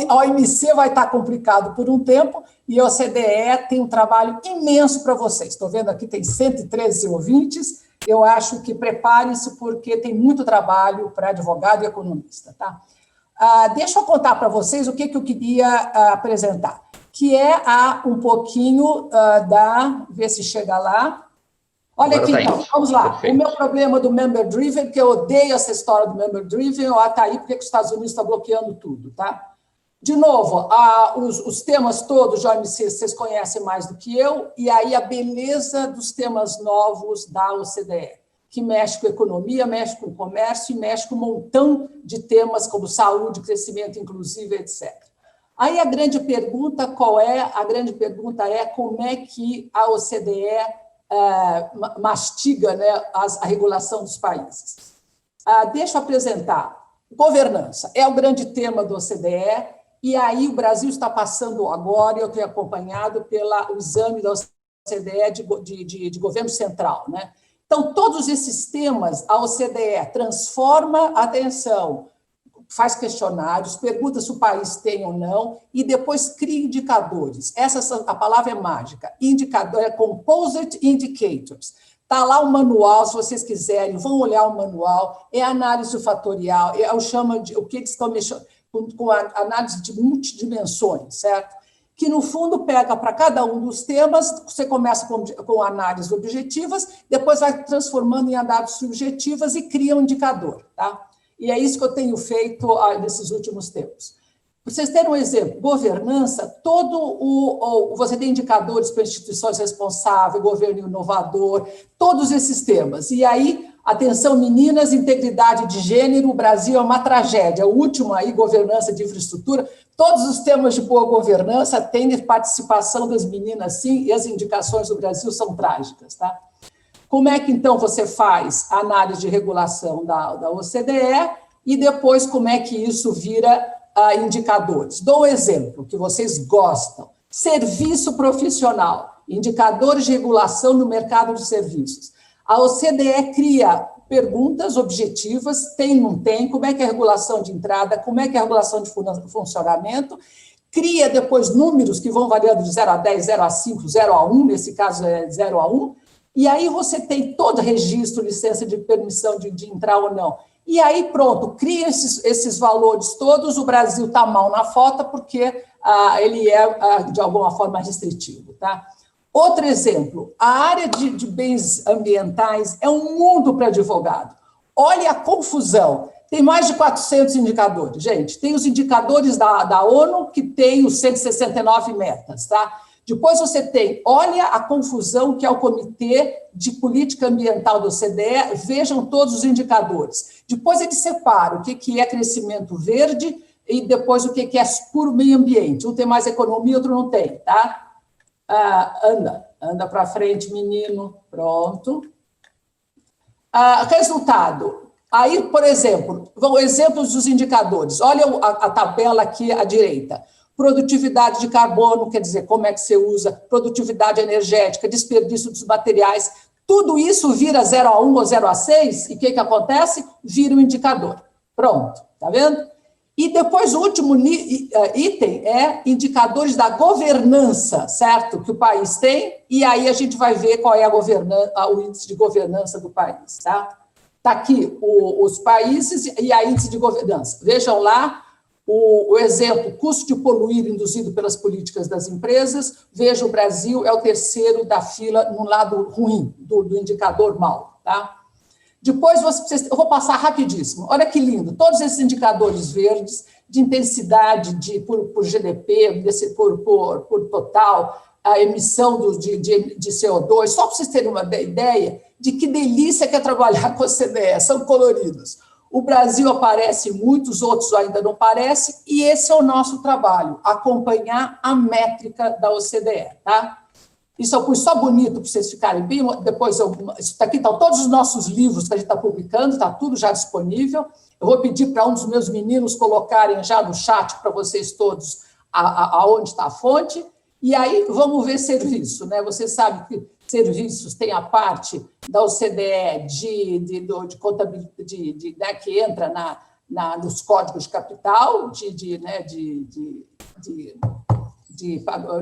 a OMC vai estar complicado por um tempo e a OCDE tem um trabalho imenso para vocês. Estou vendo aqui, tem 113 ouvintes, eu acho que preparem-se porque tem muito trabalho para advogado e economista. Tá? Deixa eu contar para vocês o que eu queria apresentar, que é um pouquinho ver se chega lá. Olha aqui, então, vamos lá. Perfeito. O meu problema do Member Driven, que eu odeio essa história do Member Driven, está aí porque os Estados Unidos estão bloqueando tudo, tá? De novo, os temas todos de OMC vocês conhecem mais do que eu, e aí a beleza dos temas novos da OCDE, que mexe com economia, mexe com comércio e mexe com um montão de temas como saúde, crescimento inclusivo, etc. Aí a grande pergunta qual é? A grande pergunta é como é que a OCDE mastiga, né, a regulação dos países. Deixa eu apresentar. Governança é o grande tema do OCDE, e aí o Brasil está passando agora, eu tenho acompanhado pelo exame da OCDE de governo central. Né? Então, todos esses temas, a OCDE transforma, atenção, faz questionários, pergunta se o país tem ou não, e depois cria indicadores. A palavra é mágica. Indicador é Composite Indicators. Está lá o manual, se vocês quiserem, vão olhar o manual, é análise fatorial, eu chamo de o que eles estão mexendo com a análise de multidimensões, certo? Que, no fundo, pega para cada um dos temas, você começa com análises objetivas, depois vai transformando em análises subjetivas e cria um indicador, tá? E é isso que eu tenho feito nesses últimos tempos. Para vocês terem um exemplo, governança, você tem indicadores para instituições responsáveis, governo inovador, todos esses temas. E aí, atenção, meninas, integridade de gênero, o Brasil é uma tragédia. O último aí, governança de infraestrutura, todos os temas de boa governança têm participação das meninas, sim, e as indicações do Brasil são trágicas, tá? Como é que, então, você faz a análise de regulação da OCDE? e depois como é que isso vira indicadores. Dou um exemplo que vocês gostam. Serviço profissional, indicadores de regulação no mercado de serviços. A OCDE cria perguntas objetivas, tem, não tem, como é que é a regulação de entrada, como é que é a regulação de funcionamento, cria depois números que vão variando de 0 a 10, 0 a 5, 0 a 1, nesse caso é 0 a 1, e aí você tem todo registro, licença de permissão de entrar ou não. E aí, pronto, cria esses valores todos, o Brasil está mal na foto porque ele é, de alguma forma, restritivo. Tá? Outro exemplo, a área de bens ambientais é um mundo para advogado. Olha a confusão. Tem mais de 400 indicadores, gente. Tem os indicadores da ONU, que tem os 169 metas, tá? Depois você tem, olha a confusão que é o Comitê de Política Ambiental do OCDE, vejam todos os indicadores. Depois eles separam o que é crescimento verde e depois o que é puro meio ambiente. Um tem mais economia, outro não tem, tá? Anda para frente, menino. Pronto. Resultado. Aí, por exemplo, exemplos dos indicadores. Olha a tabela aqui à direita. Produtividade de carbono, quer dizer, como é que você usa, produtividade energética, desperdício dos materiais, tudo isso vira 0 a 1 ou 0 a 6, e o que acontece? Vira um indicador. Pronto, tá vendo? E depois o último item é indicadores da governança, certo? Que o país tem, e aí a gente vai ver qual é o índice de governança do país, tá? Está aqui os países e a índice de governança. Vejam lá, o exemplo, custo de poluir induzido pelas políticas das empresas. Veja, o Brasil é o terceiro da fila no lado ruim do indicador mau. Tá? Depois, eu vou passar rapidíssimo. Olha que lindo, todos esses indicadores verdes de intensidade por GDP, por total, a emissão de CO2, só para vocês terem uma ideia de que delícia que é trabalhar com a OCDE, são coloridos. O Brasil aparece, muitos outros ainda não aparecem, e esse é o nosso trabalho, acompanhar a métrica da OCDE. Tá? Isso eu pus só bonito para vocês ficarem bem, depois isso aqui estão todos os nossos livros que a gente está publicando, está tudo já disponível. Eu vou pedir para um dos meus meninos colocarem já no chat para vocês todos aonde está a fonte, e aí vamos ver serviço. Né? Você sabe que serviços tem a parte da OCDE de contabilidade, né, que entra nos códigos de capital, de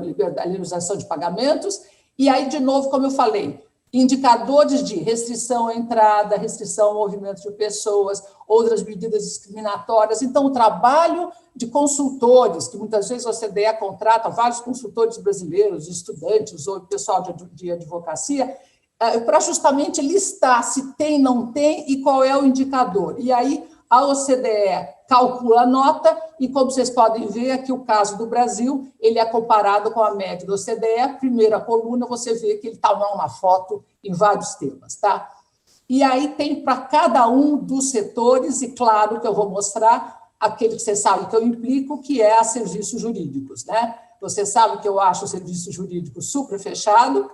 liberalização de pagamentos, e aí, de novo, como eu falei, indicadores de restrição à entrada, restrição ao movimento de pessoas, outras medidas discriminatórias. Então, o trabalho de consultores, que muitas vezes a OCDE contrata vários consultores brasileiros, estudantes ou pessoal de advocacia, para justamente listar se tem, não tem e qual é o indicador. E aí, a OCDE calcula a nota e, como vocês podem ver, aqui o caso do Brasil, ele é comparado com a média da OCDE, primeira coluna, você vê que ele está mal na foto em vários temas, tá? E aí tem para cada um dos setores, e claro que eu vou mostrar aquele que você sabe que eu implico, que é a serviços jurídicos, né? Você sabe que eu acho o serviço jurídico super fechado,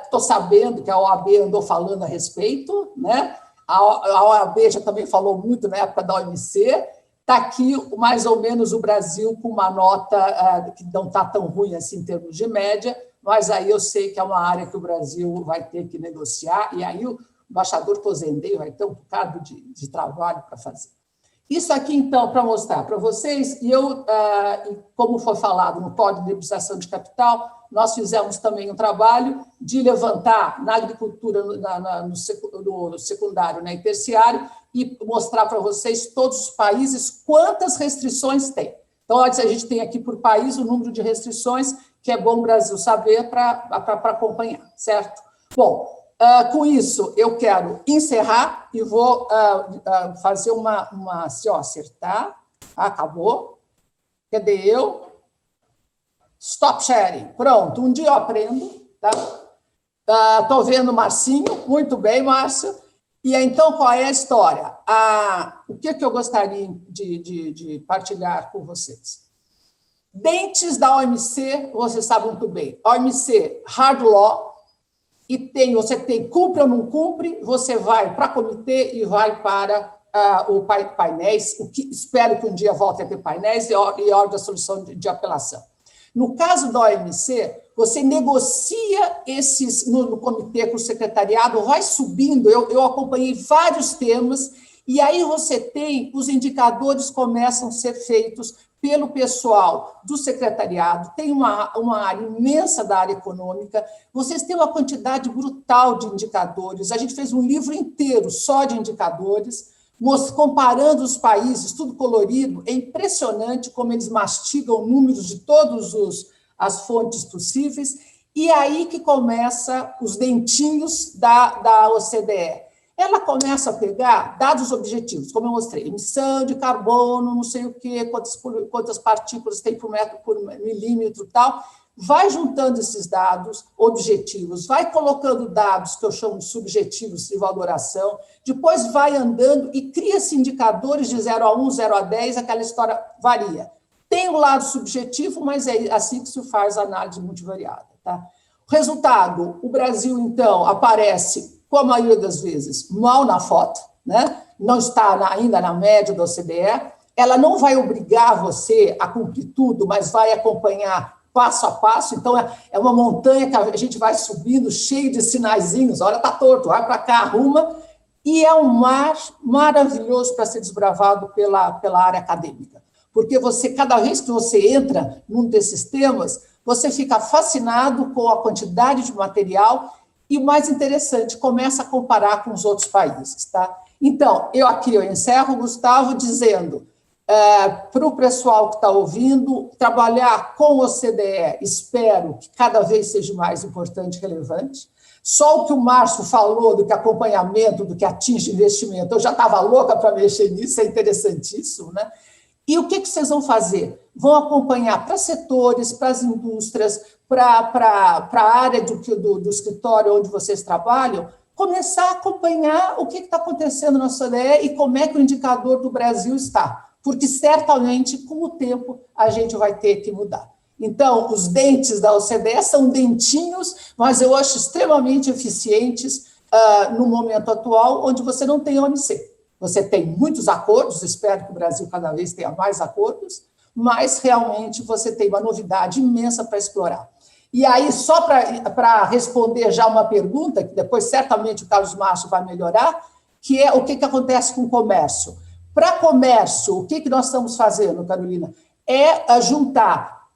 estou sabendo que a OAB andou falando a respeito, né? A OAB já também falou muito na época da OMC. Está aqui, mais ou menos, o Brasil com uma nota que não está tão ruim assim em termos de média, mas aí eu sei que é uma área que o Brasil vai ter que negociar, e aí o embaixador Tozendeio vai ter um bocado de trabalho para fazer. Isso aqui, então, para mostrar para vocês, e eu, como foi falado no Código de Liberalização de Capital, nós fizemos também um trabalho de levantar na agricultura, no secundário, né, e terciário, e mostrar para vocês todos os países quantas restrições tem. Então, a gente tem aqui por país o número de restrições, que é bom o Brasil saber para acompanhar, certo? Bom, com isso, eu quero encerrar e vou fazer se eu acertar, acabou, cadê eu? Stop sharing, pronto, um dia eu aprendo, tá? Estou vendo o Marcinho, muito bem, Márcio, e então qual é a história? O que eu gostaria de partilhar com vocês? Dentes da OMC, você sabe muito bem, OMC, hard law, e você tem cumpre ou não cumpre, você vai para comitê e vai para painéis, o que espero que um dia volte a ter painéis e órgão de solução de apelação. No caso da OMC, você negocia esses no comitê com o secretariado, vai subindo, eu acompanhei vários temas, e aí você tem, os indicadores começam a ser feitos pelo pessoal do secretariado, tem uma área imensa da área econômica, vocês têm uma quantidade brutal de indicadores, a gente fez um livro inteiro só de indicadores, comparando os países, tudo colorido, é impressionante como eles mastigam números de todas as fontes possíveis, e aí que começa os dentinhos da OCDE. Ela começa a pegar dados objetivos, como eu mostrei, emissão de carbono, não sei o quê, quantas partículas tem por metro por milímetro e tal, vai juntando esses dados objetivos, vai colocando dados que eu chamo de subjetivos de valoração, depois vai andando e cria-se indicadores de 0 a 1, 0 a 10, aquela história varia. Tem o lado subjetivo, mas é assim que se faz a análise multivariada. Tá? O resultado, o Brasil, então, aparece, com a maioria das vezes, mal na foto, né? Não está ainda na média da OCDE, ela não vai obrigar você a cumprir tudo, mas vai acompanhar passo a passo, então é uma montanha que a gente vai subindo, cheio de sinaizinhos, olha, está torto, vai para cá, arruma, e é um mar maravilhoso para ser desbravado pela área acadêmica, porque você, cada vez que você entra num desses temas, você fica fascinado com a quantidade de material e, o mais interessante, começa a comparar com os outros países. Tá? Então, eu encerro, Gustavo, dizendo para o pessoal que está ouvindo, trabalhar com o OCDE, espero que cada vez seja mais importante e relevante. Só o que o Márcio falou do que acompanhamento, do que atinge investimento, eu já estava louca para mexer nisso, é interessantíssimo, né? E o que vocês vão fazer? Vão acompanhar para setores, para as indústrias, para a área do escritório onde vocês trabalham, começar a acompanhar o que está acontecendo na OCDE e como é que o indicador do Brasil está, porque certamente, com o tempo, a gente vai ter que mudar. Então, os dentes da OCDE são dentinhos, mas eu acho extremamente eficientes no momento atual, onde você não tem OMC. Você tem muitos acordos, espero que o Brasil cada vez tenha mais acordos, mas realmente você tem uma novidade imensa para explorar. E aí, só para responder já uma pergunta, que depois certamente o Carlos Márcio vai melhorar, que é o que acontece com o comércio. Para comércio, o que nós estamos fazendo, Carolina? É juntar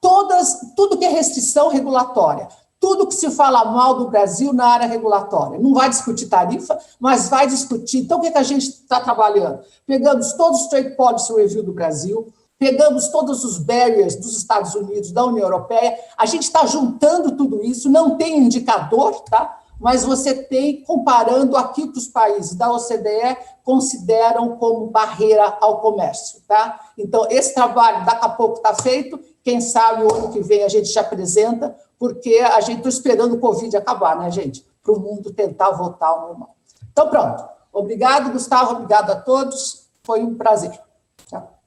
tudo que é restrição regulatória, tudo que se fala mal do Brasil na área regulatória. Não vai discutir tarifa, mas vai discutir. Então, o que a gente está trabalhando? Pegamos todos os Trade Policy Review do Brasil, pegamos todos os barriers dos Estados Unidos, da União Europeia, a gente está juntando tudo isso, não tem indicador, tá? Mas você tem, comparando aquilo que os países da OCDE consideram como barreira ao comércio, tá? Então, esse trabalho daqui a pouco está feito, quem sabe o ano que vem a gente já apresenta, porque a gente está esperando o Covid acabar, né, gente? Para o mundo tentar voltar ao normal. Então, pronto. Obrigado, Gustavo, obrigado a todos, foi um prazer. Tchau.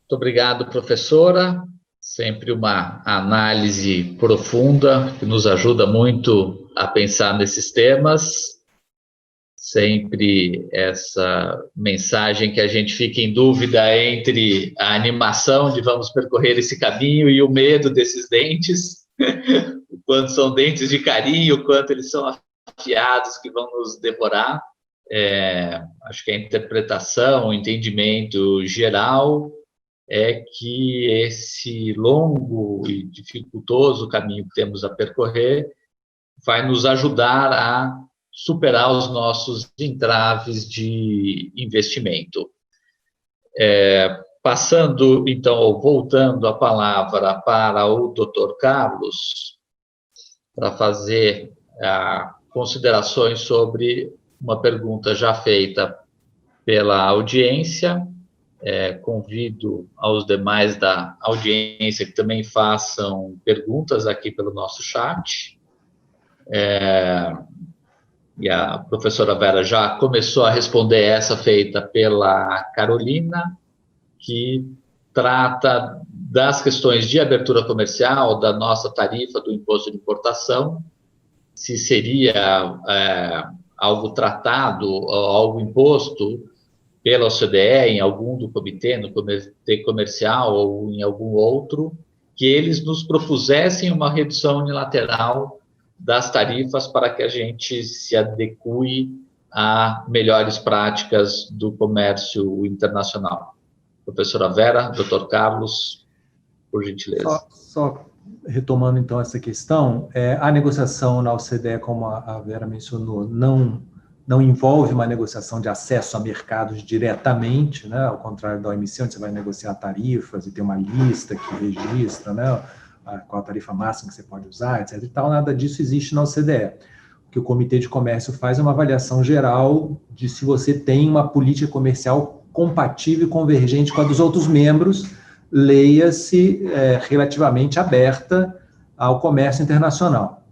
Muito obrigado, professora. Sempre uma análise profunda que nos ajuda muito a pensar nesses temas. Sempre essa mensagem que a gente fica em dúvida entre a animação de vamos percorrer esse caminho e o medo desses dentes, o quanto são dentes de carinho, o quanto eles são afiados que vão nos devorar. Acho que a interpretação, o entendimento geral é que esse longo e dificultoso caminho que temos a percorrer vai nos ajudar a superar os nossos entraves de investimento. Passando, então, ou voltando a palavra para o Dr. Carlos, para fazer considerações sobre uma pergunta já feita pela audiência. Convido aos demais da audiência que também façam perguntas aqui pelo nosso chat. E a professora Vera já começou a responder essa feita pela Carolina, que trata das questões de abertura comercial, da nossa tarifa do imposto de importação, se seria algo tratado, algo imposto pela OCDE, em algum do comitê, no comitê comercial ou em algum outro, que eles nos propusessem uma redução unilateral das tarifas para que a gente se adeque a melhores práticas do comércio internacional. Professora Vera, doutor Carlos, por gentileza. Só retomando então essa questão, a negociação na OCDE, como a Vera mencionou, não envolve uma negociação de acesso a mercados diretamente, né, ao contrário da OMC, onde você vai negociar tarifas e tem uma lista que registra, né, qual a tarifa máxima que você pode usar, etc. e tal, nada disso existe na OCDE. O que o Comitê de Comércio faz é uma avaliação geral de se você tem uma política comercial compatível e convergente com a dos outros membros, leia-se relativamente aberta ao comércio internacional.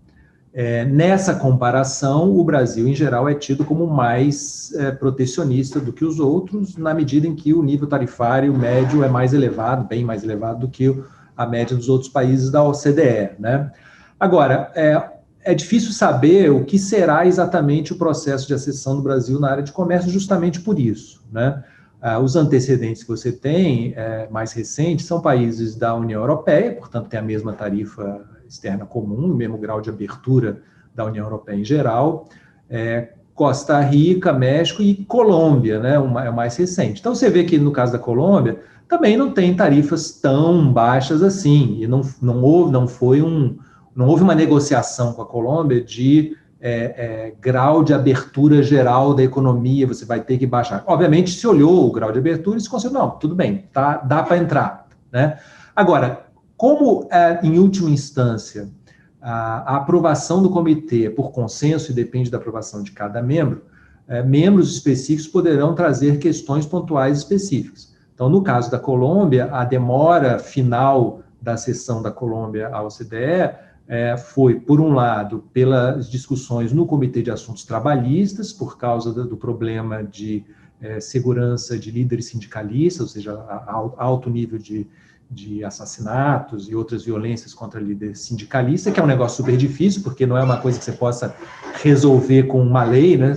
Nessa comparação, o Brasil, em geral, é tido como mais protecionista do que os outros, na medida em que o nível tarifário médio é mais elevado, bem mais elevado do que a média dos outros países da OCDE, né? Agora, é difícil saber o que será exatamente o processo de acessão do Brasil na área de comércio, justamente por isso, né? Os antecedentes que você tem, mais recentes, são países da União Europeia, portanto, tem a mesma tarifa externa comum, o mesmo grau de abertura da União Europeia em geral, Costa Rica, México e Colômbia, né, é o mais recente. Então, você vê que no caso da Colômbia, também não tem tarifas tão baixas assim, e não houve uma negociação com a Colômbia de grau de abertura geral da economia, você vai ter que baixar. Obviamente, se olhou o grau de abertura e se considerou, não, tudo bem, tá, dá para entrar, né? Agora, como, em última instância, a aprovação do comitê é por consenso e depende da aprovação de cada membro, membros específicos poderão trazer questões pontuais específicas. Então, no caso da Colômbia, a demora final da sessão da Colômbia à OCDE foi, por um lado, pelas discussões no Comitê de Assuntos Trabalhistas, por causa do problema de segurança de líderes sindicalistas, ou seja, alto nível de assassinatos e outras violências contra líderes sindicalistas, que é um negócio super difícil, porque não é uma coisa que você possa resolver com uma lei, né?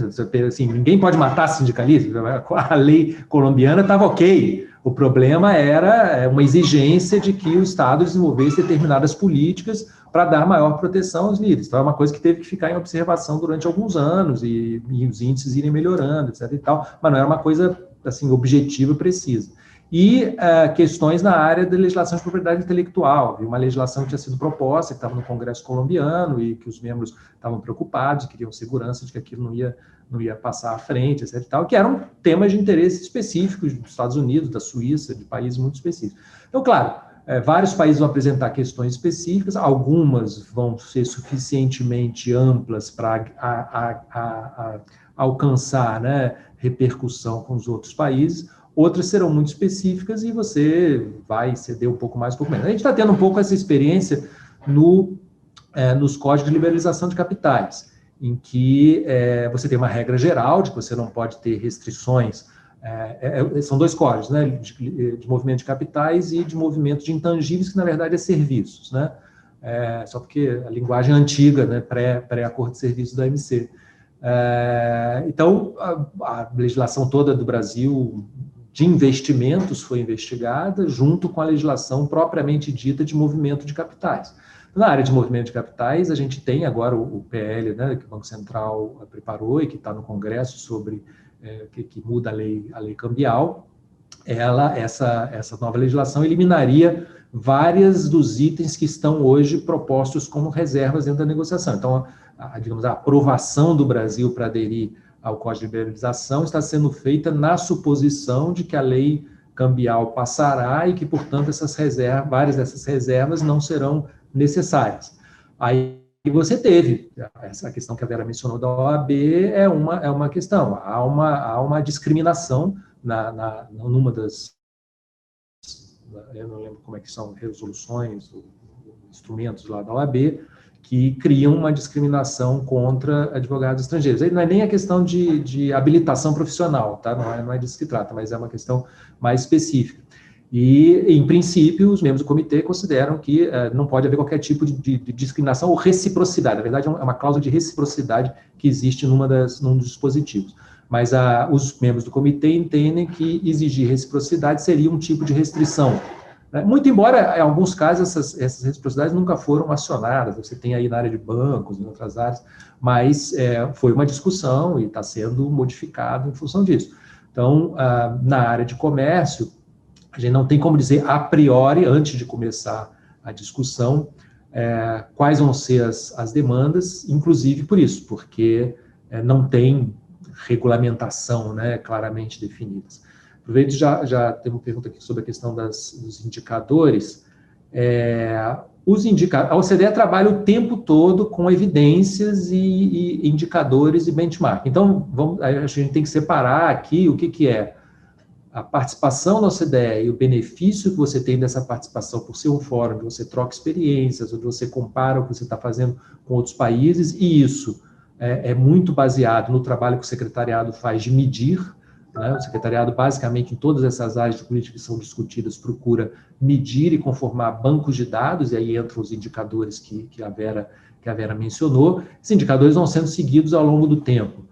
Assim, ninguém pode matar sindicalistas, a lei colombiana estava ok. O problema era uma exigência de que o Estado desenvolvesse determinadas políticas para dar maior proteção aos líderes. Então, é uma coisa que teve que ficar em observação durante alguns anos e os índices irem melhorando, etc. e tal, mas não era uma coisa assim, objetiva, precisa. E questões na área da legislação de propriedade intelectual. Uma legislação que tinha sido proposta, que estava no Congresso colombiano e que os membros estavam preocupados, queriam segurança de que aquilo não ia passar à frente, etc. e tal, que eram temas de interesse específicos dos Estados Unidos, da Suíça, de países muito específicos. Então, claro, vários países vão apresentar questões específicas, algumas vão ser suficientemente amplas para alcançar, né, repercussão com os outros países, outras serão muito específicas e você vai ceder um pouco mais, um pouco menos. A gente está tendo um pouco essa experiência nos códigos de liberalização de capitais, em que você tem uma regra geral de que você não pode ter restrições. São dois códigos, né, de movimento de capitais e de movimento de intangíveis, que na verdade é serviços, né, só porque a linguagem é antiga, né, pré-acordo de serviços da OMC. Então, a legislação toda do Brasil de investimentos foi investigada, junto com a legislação propriamente dita de movimento de capitais. Na área de movimento de capitais, a gente tem agora o PL, né, que o Banco Central preparou e que está no Congresso sobre que muda a lei cambial. Essa nova legislação eliminaria vários dos itens que estão hoje propostos como reservas dentro da negociação. Então, digamos, a aprovação do Brasil para aderir ao Código de Liberalização está sendo feita na suposição de que a lei cambial passará e que, portanto, várias dessas reservas não serão necessárias. Aí você teve, essa questão que a Vera mencionou da OAB é uma questão, há uma discriminação numa das, eu não lembro como é que são, resoluções, instrumentos lá da OAB, que criam uma discriminação contra advogados estrangeiros. Aí não é nem a questão de habilitação profissional, tá? Não é disso que trata, mas é uma questão mais específica. E, em princípio, os membros do comitê consideram que não pode haver qualquer tipo de discriminação ou reciprocidade. Na verdade, é uma cláusula de reciprocidade que existe num dos dispositivos. Mas os membros do comitê entendem que exigir reciprocidade seria um tipo de restrição. Muito embora, em alguns casos, essas reciprocidades nunca foram acionadas, você tem aí na área de bancos, em outras áreas, mas foi uma discussão e está sendo modificado em função disso. Então, na área de comércio, a gente não tem como dizer a priori, antes de começar a discussão, quais vão ser as demandas, inclusive por isso, porque não tem regulamentação, né, claramente definidas. Aproveito, já tem uma pergunta aqui sobre a questão dos indicadores. A OCDE trabalha o tempo todo com evidências e indicadores e benchmark. Então, a gente tem que separar aqui o que é a participação na OCDE e o benefício que você tem dessa participação por ser um fórum onde você troca experiências, onde você compara o que você está fazendo com outros países, e isso é muito baseado no trabalho que o secretariado faz de medir, né? O secretariado, basicamente, em todas essas áreas de política que são discutidas, procura medir e conformar bancos de dados, e aí entram os indicadores que a Vera mencionou. Esses indicadores vão sendo seguidos ao longo do tempo.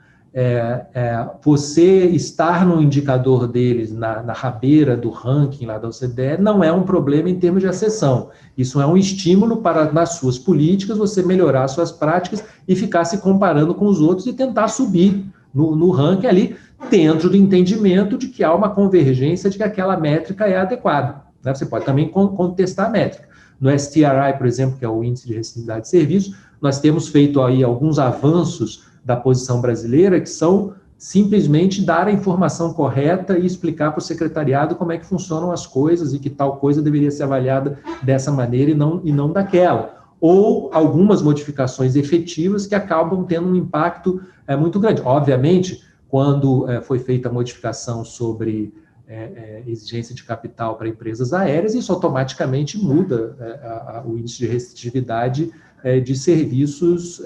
Você estar no indicador deles, na rabeira do ranking lá da OCDE, não é um problema em termos de acessão. Isso é um estímulo para, nas suas políticas, você melhorar suas práticas e ficar se comparando com os outros e tentar subir no ranking ali, dentro do entendimento de que há uma convergência de que aquela métrica é adequada, né? Você pode também contestar a métrica. No STRI, por exemplo, que é o Índice de Reciprocidade de Serviços, nós temos feito aí alguns avanços da posição brasileira, que são simplesmente dar a informação correta e explicar para o secretariado como é que funcionam as coisas e que tal coisa deveria ser avaliada dessa maneira e não daquela. Ou algumas modificações efetivas que acabam tendo um impacto muito grande. Obviamente, quando foi feita a modificação sobre exigência de capital para empresas aéreas, isso automaticamente muda o índice de restritividade de serviços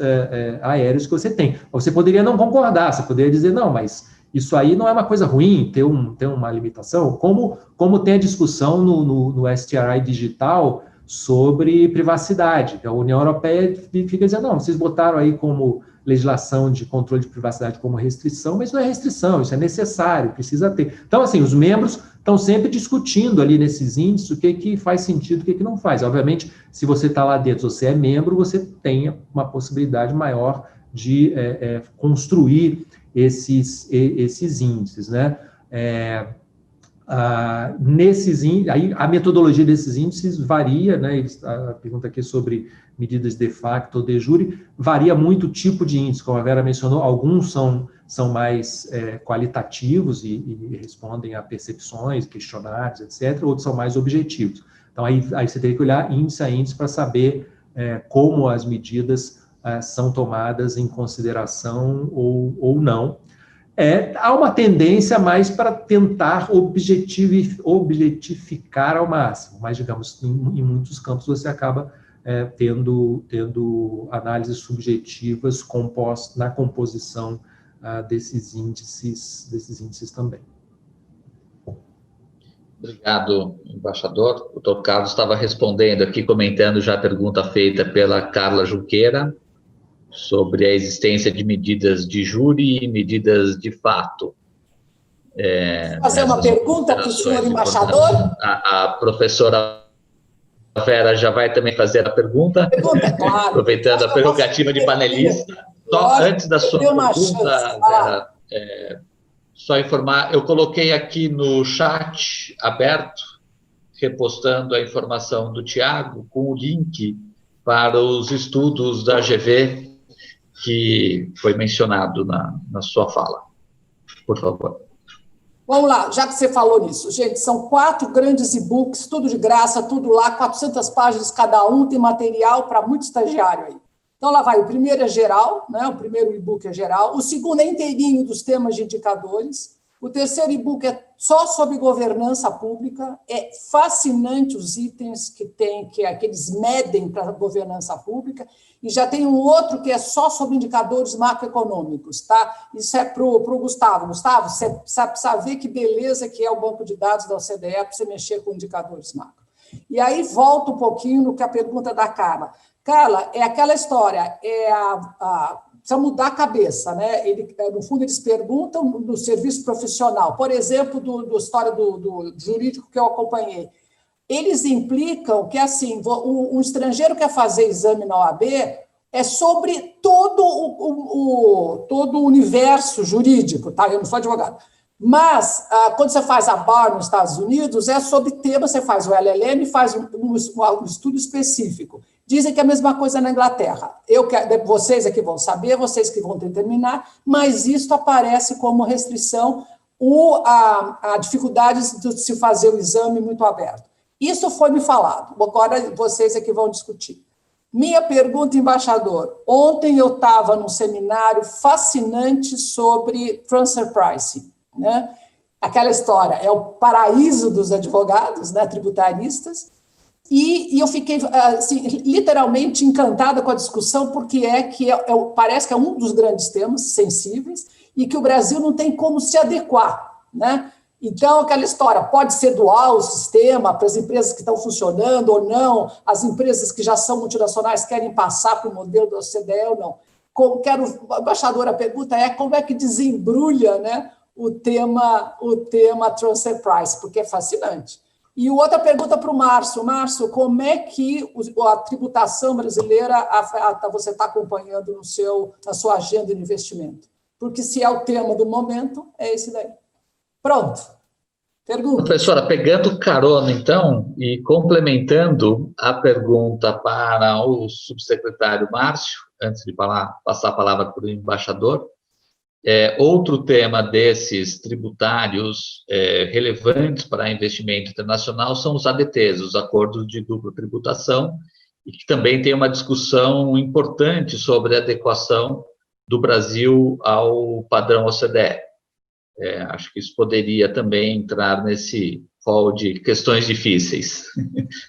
aéreos que você tem. Você poderia não concordar, você poderia dizer, não, mas isso aí não é uma coisa ruim, ter uma limitação, como tem a discussão no STRI digital sobre privacidade. A União Europeia fica dizendo, não, vocês botaram aí como legislação de controle de privacidade como restrição, mas não é restrição, isso é necessário, precisa ter. Então, assim, os membros estão sempre discutindo ali nesses índices o que faz sentido, o que não faz. Obviamente, se você está lá dentro, você é membro, você tem uma possibilidade maior de construir esses índices, né? Aí a metodologia desses índices varia, né? A pergunta aqui sobre medidas de facto ou de jure, varia muito o tipo de índice, como a Vera mencionou, alguns são mais qualitativos e respondem a percepções, questionários, etc., outros são mais objetivos. Então, aí você tem que olhar índice a índice para saber como as medidas são tomadas em consideração ou não. Há uma tendência mais para tentar objetificar ao máximo, mas, digamos, em muitos campos você acaba tendo análises subjetivas na composição desses índices também. Obrigado, embaixador. O Dr. Carlos estava respondendo aqui, comentando já a pergunta feita pela Carla Junqueira, sobre a existência de medidas de júri e medidas de fato. Fazer uma pergunta para o senhor embaixador? A professora Vera já vai também fazer a pergunta, claro. Aproveitando a prerrogativa de panelista. Só antes da sua pergunta, Vera, só informar, eu coloquei aqui no chat aberto, repostando a informação do Tiago, com o link para os estudos da GV, que foi mencionado na sua fala. Por favor. Vamos lá, já que você falou nisso. Gente, são 4 grandes e-books, tudo de graça, tudo lá, 400 páginas cada um, tem material para muito estagiário aí. Então, lá vai, o primeiro é geral, né? O primeiro e-book é geral, o segundo é inteirinho dos temas de indicadores, O terceiro e-book é só sobre governança pública. É fascinante os itens que eles medem para a governança pública. E já tem um outro que é só sobre indicadores macroeconômicos, tá? Isso é para o Gustavo. Gustavo, você precisa ver que beleza que é o banco de dados da OCDE para você mexer com indicadores macro. E aí volta um pouquinho no que a pergunta da Carla. Carla, é aquela história, precisa mudar a cabeça, né? No fundo, eles perguntam no serviço profissional, por exemplo, do história do jurídico que eu acompanhei. Eles implicam que, assim, um estrangeiro quer fazer exame na OAB é sobre todo o universo jurídico, tá? Eu não sou advogado. Mas, quando você faz a bar nos Estados Unidos, é sobre tema, você faz o LLM, faz um estudo específico. Dizem que é a mesma coisa na Inglaterra. Vocês é que vão saber, vocês que vão determinar, mas isso aparece como restrição a dificuldade de se fazer o exame muito aberto. Isso foi me falado, agora vocês é que vão discutir. Minha pergunta, embaixador. Ontem eu estava num seminário fascinante sobre transfer pricing, né? Aquela história, é o paraíso dos advogados, né, tributaristas, e eu fiquei assim, literalmente encantada com a discussão, porque parece que é um dos grandes temas sensíveis e que o Brasil não tem como se adequar, né? Então, aquela história, pode ser dual o sistema para as empresas que estão funcionando ou não, as empresas que já são multinacionais querem passar para o modelo da OCDE ou não. Embaixadora, a pergunta é como é que desembrulha, né, o tema transfer price, porque é fascinante. E outra pergunta para o Márcio. Márcio, como é que a tributação brasileira você está acompanhando na sua agenda de investimento? Porque se é o tema do momento, é esse daí. Pronto. Pergunta. Professora, pegando carona, então, e complementando a pergunta para o subsecretário Márcio, antes de passar a palavra para o embaixador, outro tema desses tributários relevantes para investimento internacional são os ADTs, os acordos de dupla tributação, e que também tem uma discussão importante sobre a adequação do Brasil ao padrão OCDE. Acho que isso poderia também entrar nesse rol de questões difíceis.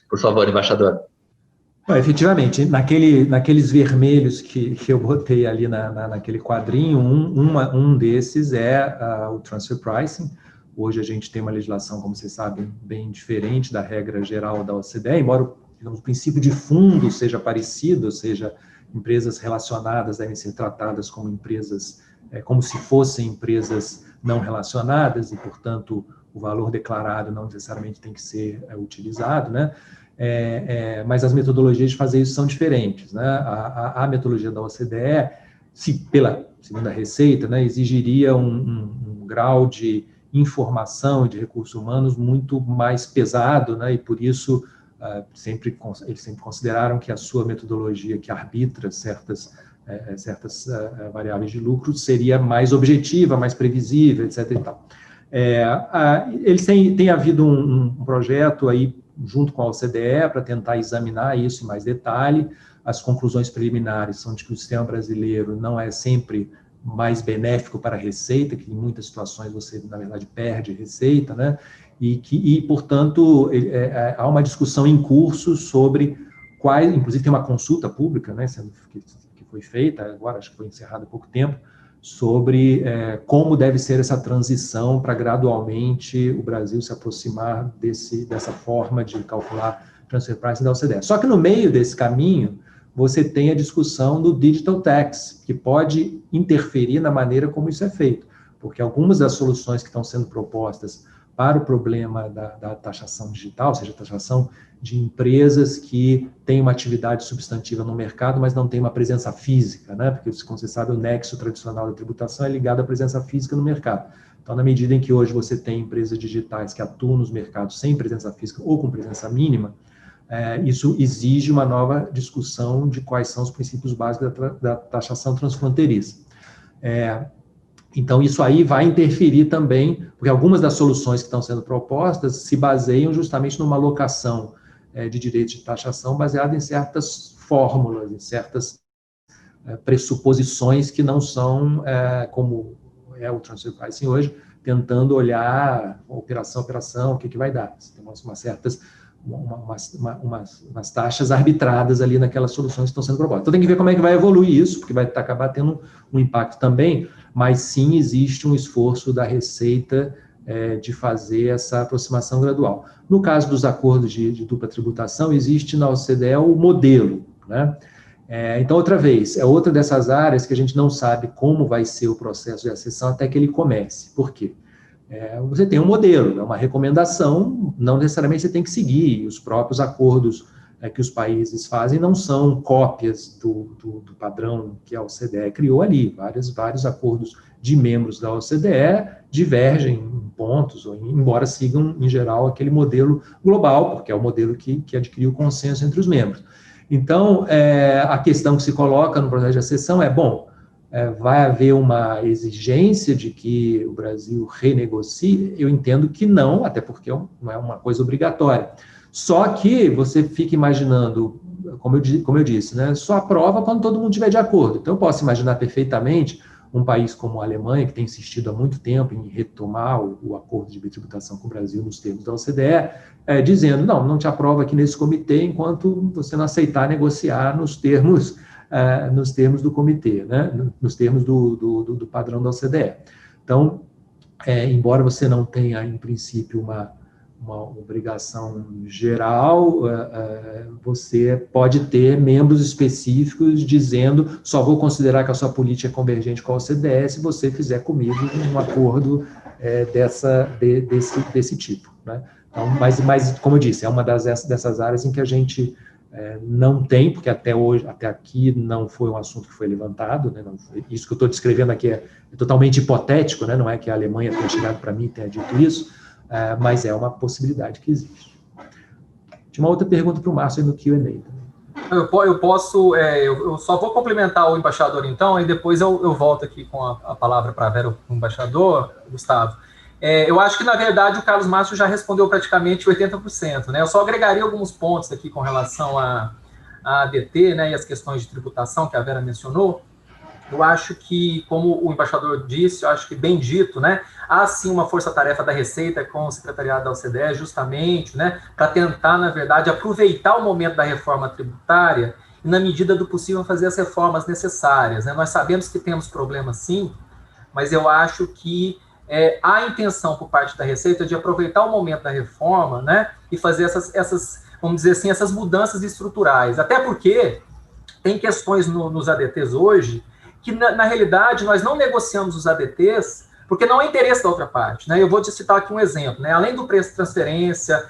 Por favor, embaixador. Efetivamente, naqueles vermelhos que eu botei ali naquele quadrinho, um desses é o transfer pricing. Hoje a gente tem uma legislação, como vocês sabem, bem diferente da regra geral da OCDE, embora digamos, o princípio de fundo seja parecido, ou seja, empresas relacionadas devem ser tratadas como empresas, como se fossem empresas não relacionadas, e, portanto, o valor declarado não necessariamente tem que ser utilizado, né? Mas as metodologias de fazer isso são diferentes, né? A metodologia da OCDE, pela segunda Receita, né, exigiria um grau de informação e de recursos humanos muito mais pesado, né? E por isso eles sempre consideraram que a sua metodologia que arbitra certas variáveis de lucro seria mais objetiva, mais previsível, etc. E tal. Eles têm havido um projeto aí junto com a OCDE para tentar examinar isso em mais detalhe. As conclusões preliminares são de que o sistema brasileiro não é sempre mais benéfico para a receita, que em muitas situações você, na verdade, perde receita, né? E portanto, há uma discussão em curso sobre quais, inclusive tem uma consulta pública, né, que foi feita agora, acho que foi encerrada há pouco tempo, sobre como deve ser essa transição para gradualmente o Brasil se aproximar dessa forma de calcular transfer pricing da OCDE. Só que no meio desse caminho, você tem a discussão do digital tax, que pode interferir na maneira como isso é feito, porque algumas das soluções que estão sendo propostas para o problema da taxação digital, ou seja, a taxação de empresas que têm uma atividade substantiva no mercado, mas não têm uma presença física, né? Porque, como você sabe, o nexo tradicional da tributação é ligado à presença física no mercado. Então, na medida em que hoje você tem empresas digitais que atuam nos mercados sem presença física ou com presença mínima, isso exige uma nova discussão de quais são os princípios básicos da taxação transfronteiriça. Então, isso aí vai interferir também, porque algumas das soluções que estão sendo propostas se baseiam justamente numa alocação de direitos de taxação baseada em certas fórmulas, em certas pressuposições que não são, como é o transfer pricing hoje, tentando olhar operação a operação, o que vai dar. Você tem umas taxas arbitradas ali naquelas soluções que estão sendo propostas. Então tem que ver como é que vai evoluir isso, porque vai acabar tendo um impacto também, mas sim existe um esforço da Receita de fazer essa aproximação gradual. No caso dos acordos de dupla tributação, existe na OCDE o modelo, né? Então, outra vez, é outra dessas áreas que a gente não sabe como vai ser o processo de acessão até que ele comece. Por quê? Você tem um modelo, é uma recomendação, não necessariamente você tem que seguir. Os próprios acordos que os países fazem não são cópias do padrão que a OCDE criou ali. Vários acordos de membros da OCDE divergem em pontos, embora sigam, em geral, aquele modelo global, porque é o modelo que adquiriu consenso entre os membros. Então, a questão que se coloca no processo de acessão vai haver uma exigência de que o Brasil renegocie? Eu entendo que não, até porque não é uma coisa obrigatória. Só que você fica imaginando, como eu disse, né, só aprova quando todo mundo estiver de acordo. Então, eu posso imaginar perfeitamente um país como a Alemanha, que tem insistido há muito tempo em retomar o acordo de bitributação com o Brasil nos termos da OCDE, dizendo, não te aprova aqui nesse comitê enquanto você não aceitar negociar nos termos do comitê, né? Nos termos do padrão da OCDE. Então, embora você não tenha, em princípio, uma obrigação geral, você pode ter membros específicos dizendo só vou considerar que a sua política é convergente com a OCDE se você fizer comigo um acordo desse tipo, né? Então, mas, como eu disse, é uma dessas áreas em que a gente não tem, porque até aqui não foi um assunto que foi levantado, né? Isso que eu estou descrevendo aqui é totalmente hipotético, né? Não é que a Alemanha tenha chegado para mim e tenha dito isso, mas é uma possibilidade que existe. Tinha uma outra pergunta para o Márcio no Q&A. Eu só vou complementar o embaixador então, e depois eu volto aqui com a palavra para a Vera, o embaixador, Gustavo. Eu acho que, na verdade, o Carlos Márcio já respondeu praticamente 80%, né? Eu só agregaria alguns pontos aqui com relação à ADT, né, e as questões de tributação que a Vera mencionou. Eu acho que, como o embaixador disse, eu acho que bem dito, né, há sim uma força-tarefa da Receita com o secretariado da OCDE, justamente, né, para tentar, na verdade, aproveitar o momento da reforma tributária e, na medida do possível, fazer as reformas necessárias, né? Nós sabemos que temos problemas, sim, mas eu acho que há intenção por parte da Receita de aproveitar o momento da reforma, né, e fazer essas, vamos dizer assim, essas mudanças estruturais. Até porque tem questões nos ADTs hoje que, na realidade, nós não negociamos os ADTs porque não é interesse da outra parte, né? Eu vou te citar aqui um exemplo, né? Além do preço de transferência,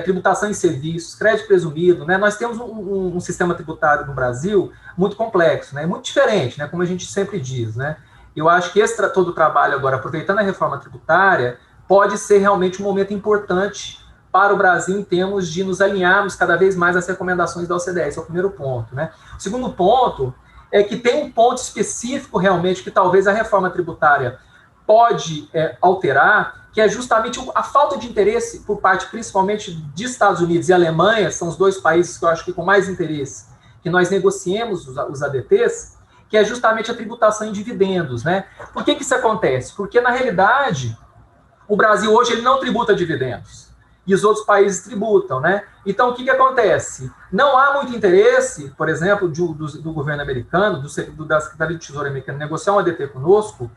tributação em serviços, crédito presumido, né? Nós temos um sistema tributário no Brasil muito complexo, né? Muito diferente, né? Como a gente sempre diz, né? Eu acho que todo o trabalho agora, aproveitando a reforma tributária, pode ser realmente um momento importante para o Brasil em termos de nos alinharmos cada vez mais às recomendações da OCDE. Esse é o primeiro ponto, né? O segundo ponto é que tem um ponto específico realmente que talvez a reforma tributária pode alterar, que é justamente a falta de interesse por parte principalmente de Estados Unidos e Alemanha, são os dois países que eu acho que com mais interesse que nós negociemos os ADTs, que é justamente a tributação em dividendos, né? Por que isso acontece? Porque, na realidade, o Brasil hoje ele não tributa dividendos, e os outros países tributam, né? Então, o que acontece? Não há muito interesse, por exemplo, do governo americano, da Secretaria de Tesouro americana, negociar um ADT conosco,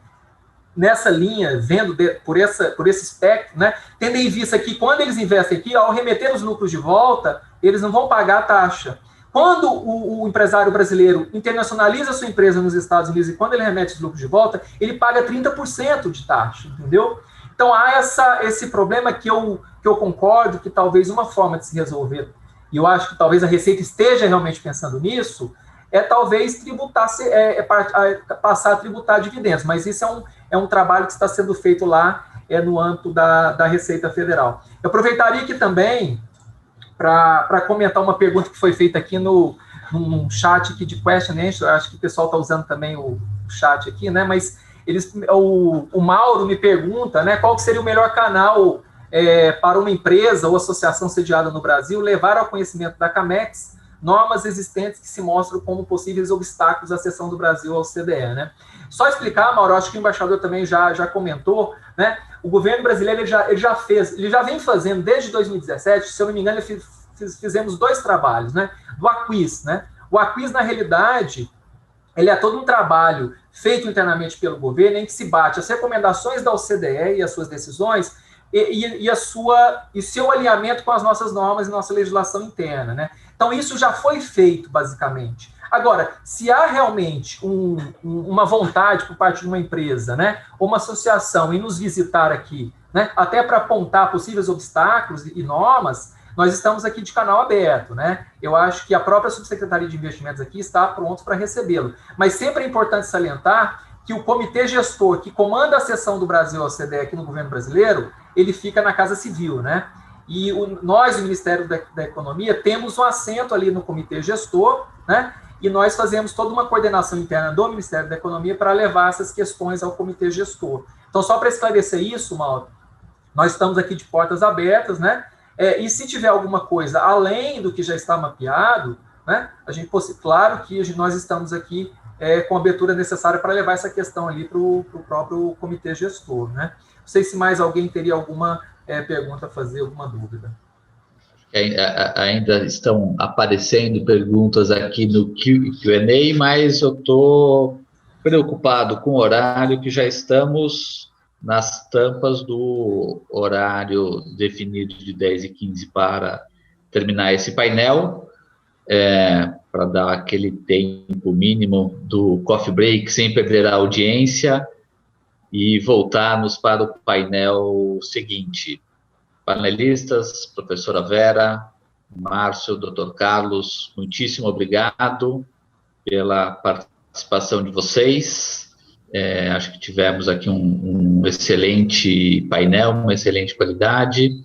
nessa linha, vendo por esse espectro, né? Tendo em vista que, quando eles investem aqui, ao remeter os lucros de volta, eles não vão pagar a taxa. Quando o empresário brasileiro internacionaliza a sua empresa nos Estados Unidos e quando ele remete os lucros de volta, ele paga 30% de taxa, entendeu? Então, há esse problema que eu concordo que talvez uma forma de se resolver, e eu acho que talvez a Receita esteja realmente pensando nisso, talvez passar a tributar dividendos, mas isso é um trabalho que está sendo feito lá no âmbito da Receita Federal. Eu aproveitaria aqui também para comentar uma pergunta que foi feita aqui num chat aqui de question and answer. Eu acho que o pessoal está usando também o chat aqui, né? Mas o Mauro me pergunta, né, qual que seria o melhor canal para uma empresa ou associação sediada no Brasil levar ao conhecimento da CAMEX normas existentes que se mostram como possíveis obstáculos à acessão do Brasil ao CDE, né? Só explicar, Mauro, acho que o embaixador também já comentou, né? O governo brasileiro ele já vem fazendo desde 2017, se eu não me engano, fizemos 2 trabalhos, né? Do AQUIS, né? O AQUIS, na realidade, ele é todo um trabalho feito internamente pelo governo em que se bate as recomendações da OCDE e as suas decisões e seu alinhamento com as nossas normas e nossa legislação interna, né? Então, isso já foi feito, basicamente. Agora, se há realmente uma vontade por parte de uma empresa, né, ou uma associação em nos visitar aqui, né, até para apontar possíveis obstáculos e normas, nós estamos aqui de canal aberto, né? Eu acho que a própria Subsecretaria de Investimentos aqui está pronta para recebê-lo. Mas sempre é importante salientar que o comitê gestor que comanda a seção do Brasil ao CDE aqui no governo brasileiro, ele fica na Casa Civil, né? E nós, o Ministério da Economia, temos um assento ali no comitê gestor, né? E nós fazemos toda uma coordenação interna do Ministério da Economia para levar essas questões ao comitê gestor. Então, só para esclarecer isso, Mauro, nós estamos aqui de portas abertas, né? E se tiver alguma coisa além do que já está mapeado, né? Claro que nós estamos aqui com a abertura necessária para levar essa questão ali para o próprio comitê gestor, né? Não sei se mais alguém teria alguma pergunta a fazer, alguma dúvida. Ainda estão aparecendo perguntas aqui no Q&A, mas eu estou preocupado com o horário, que já estamos nas tampas do horário definido de 10h15 para terminar esse painel, para dar aquele tempo mínimo do coffee break, sem perder a audiência, e voltarmos para o painel seguinte. Panelistas, professora Vera, Márcio, doutor Carlos, muitíssimo obrigado pela participação de vocês. Acho que tivemos aqui um excelente painel, uma excelente qualidade.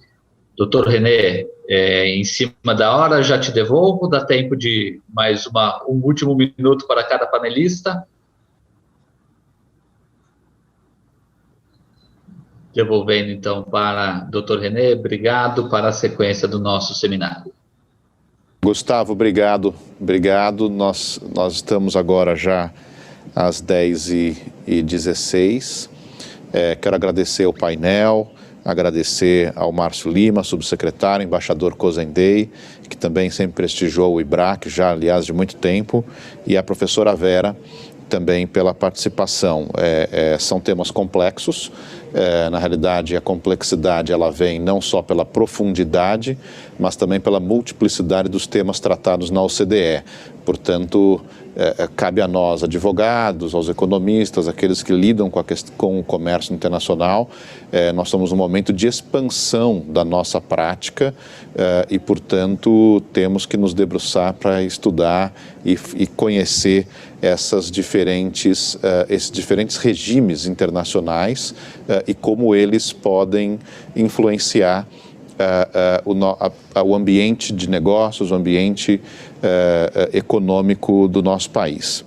Doutor René, em cima da hora, já te devolvo, dá tempo de mais um último minuto para cada panelista. Devolvendo, então, para Dr. René, obrigado, para a sequência do nosso seminário. Gustavo, obrigado. Nós estamos agora já às 10h16. Quero agradecer ao painel, agradecer ao Márcio Lima, subsecretário, embaixador Cozendei, que também sempre prestigiou o IBRAC, já, aliás, de muito tempo, e a professora Vera, também pela participação. São temas complexos. Na realidade, a complexidade ela vem não só pela profundidade, mas também pela multiplicidade dos temas tratados na OCDE. Portanto, cabe a nós, advogados, aos economistas, aqueles que lidam com o comércio internacional, nós estamos num momento de expansão da nossa prática e, portanto, temos que nos debruçar para estudar e conhecer esses diferentes regimes internacionais e como eles podem influenciar o ambiente de negócios, o ambiente econômico do nosso país.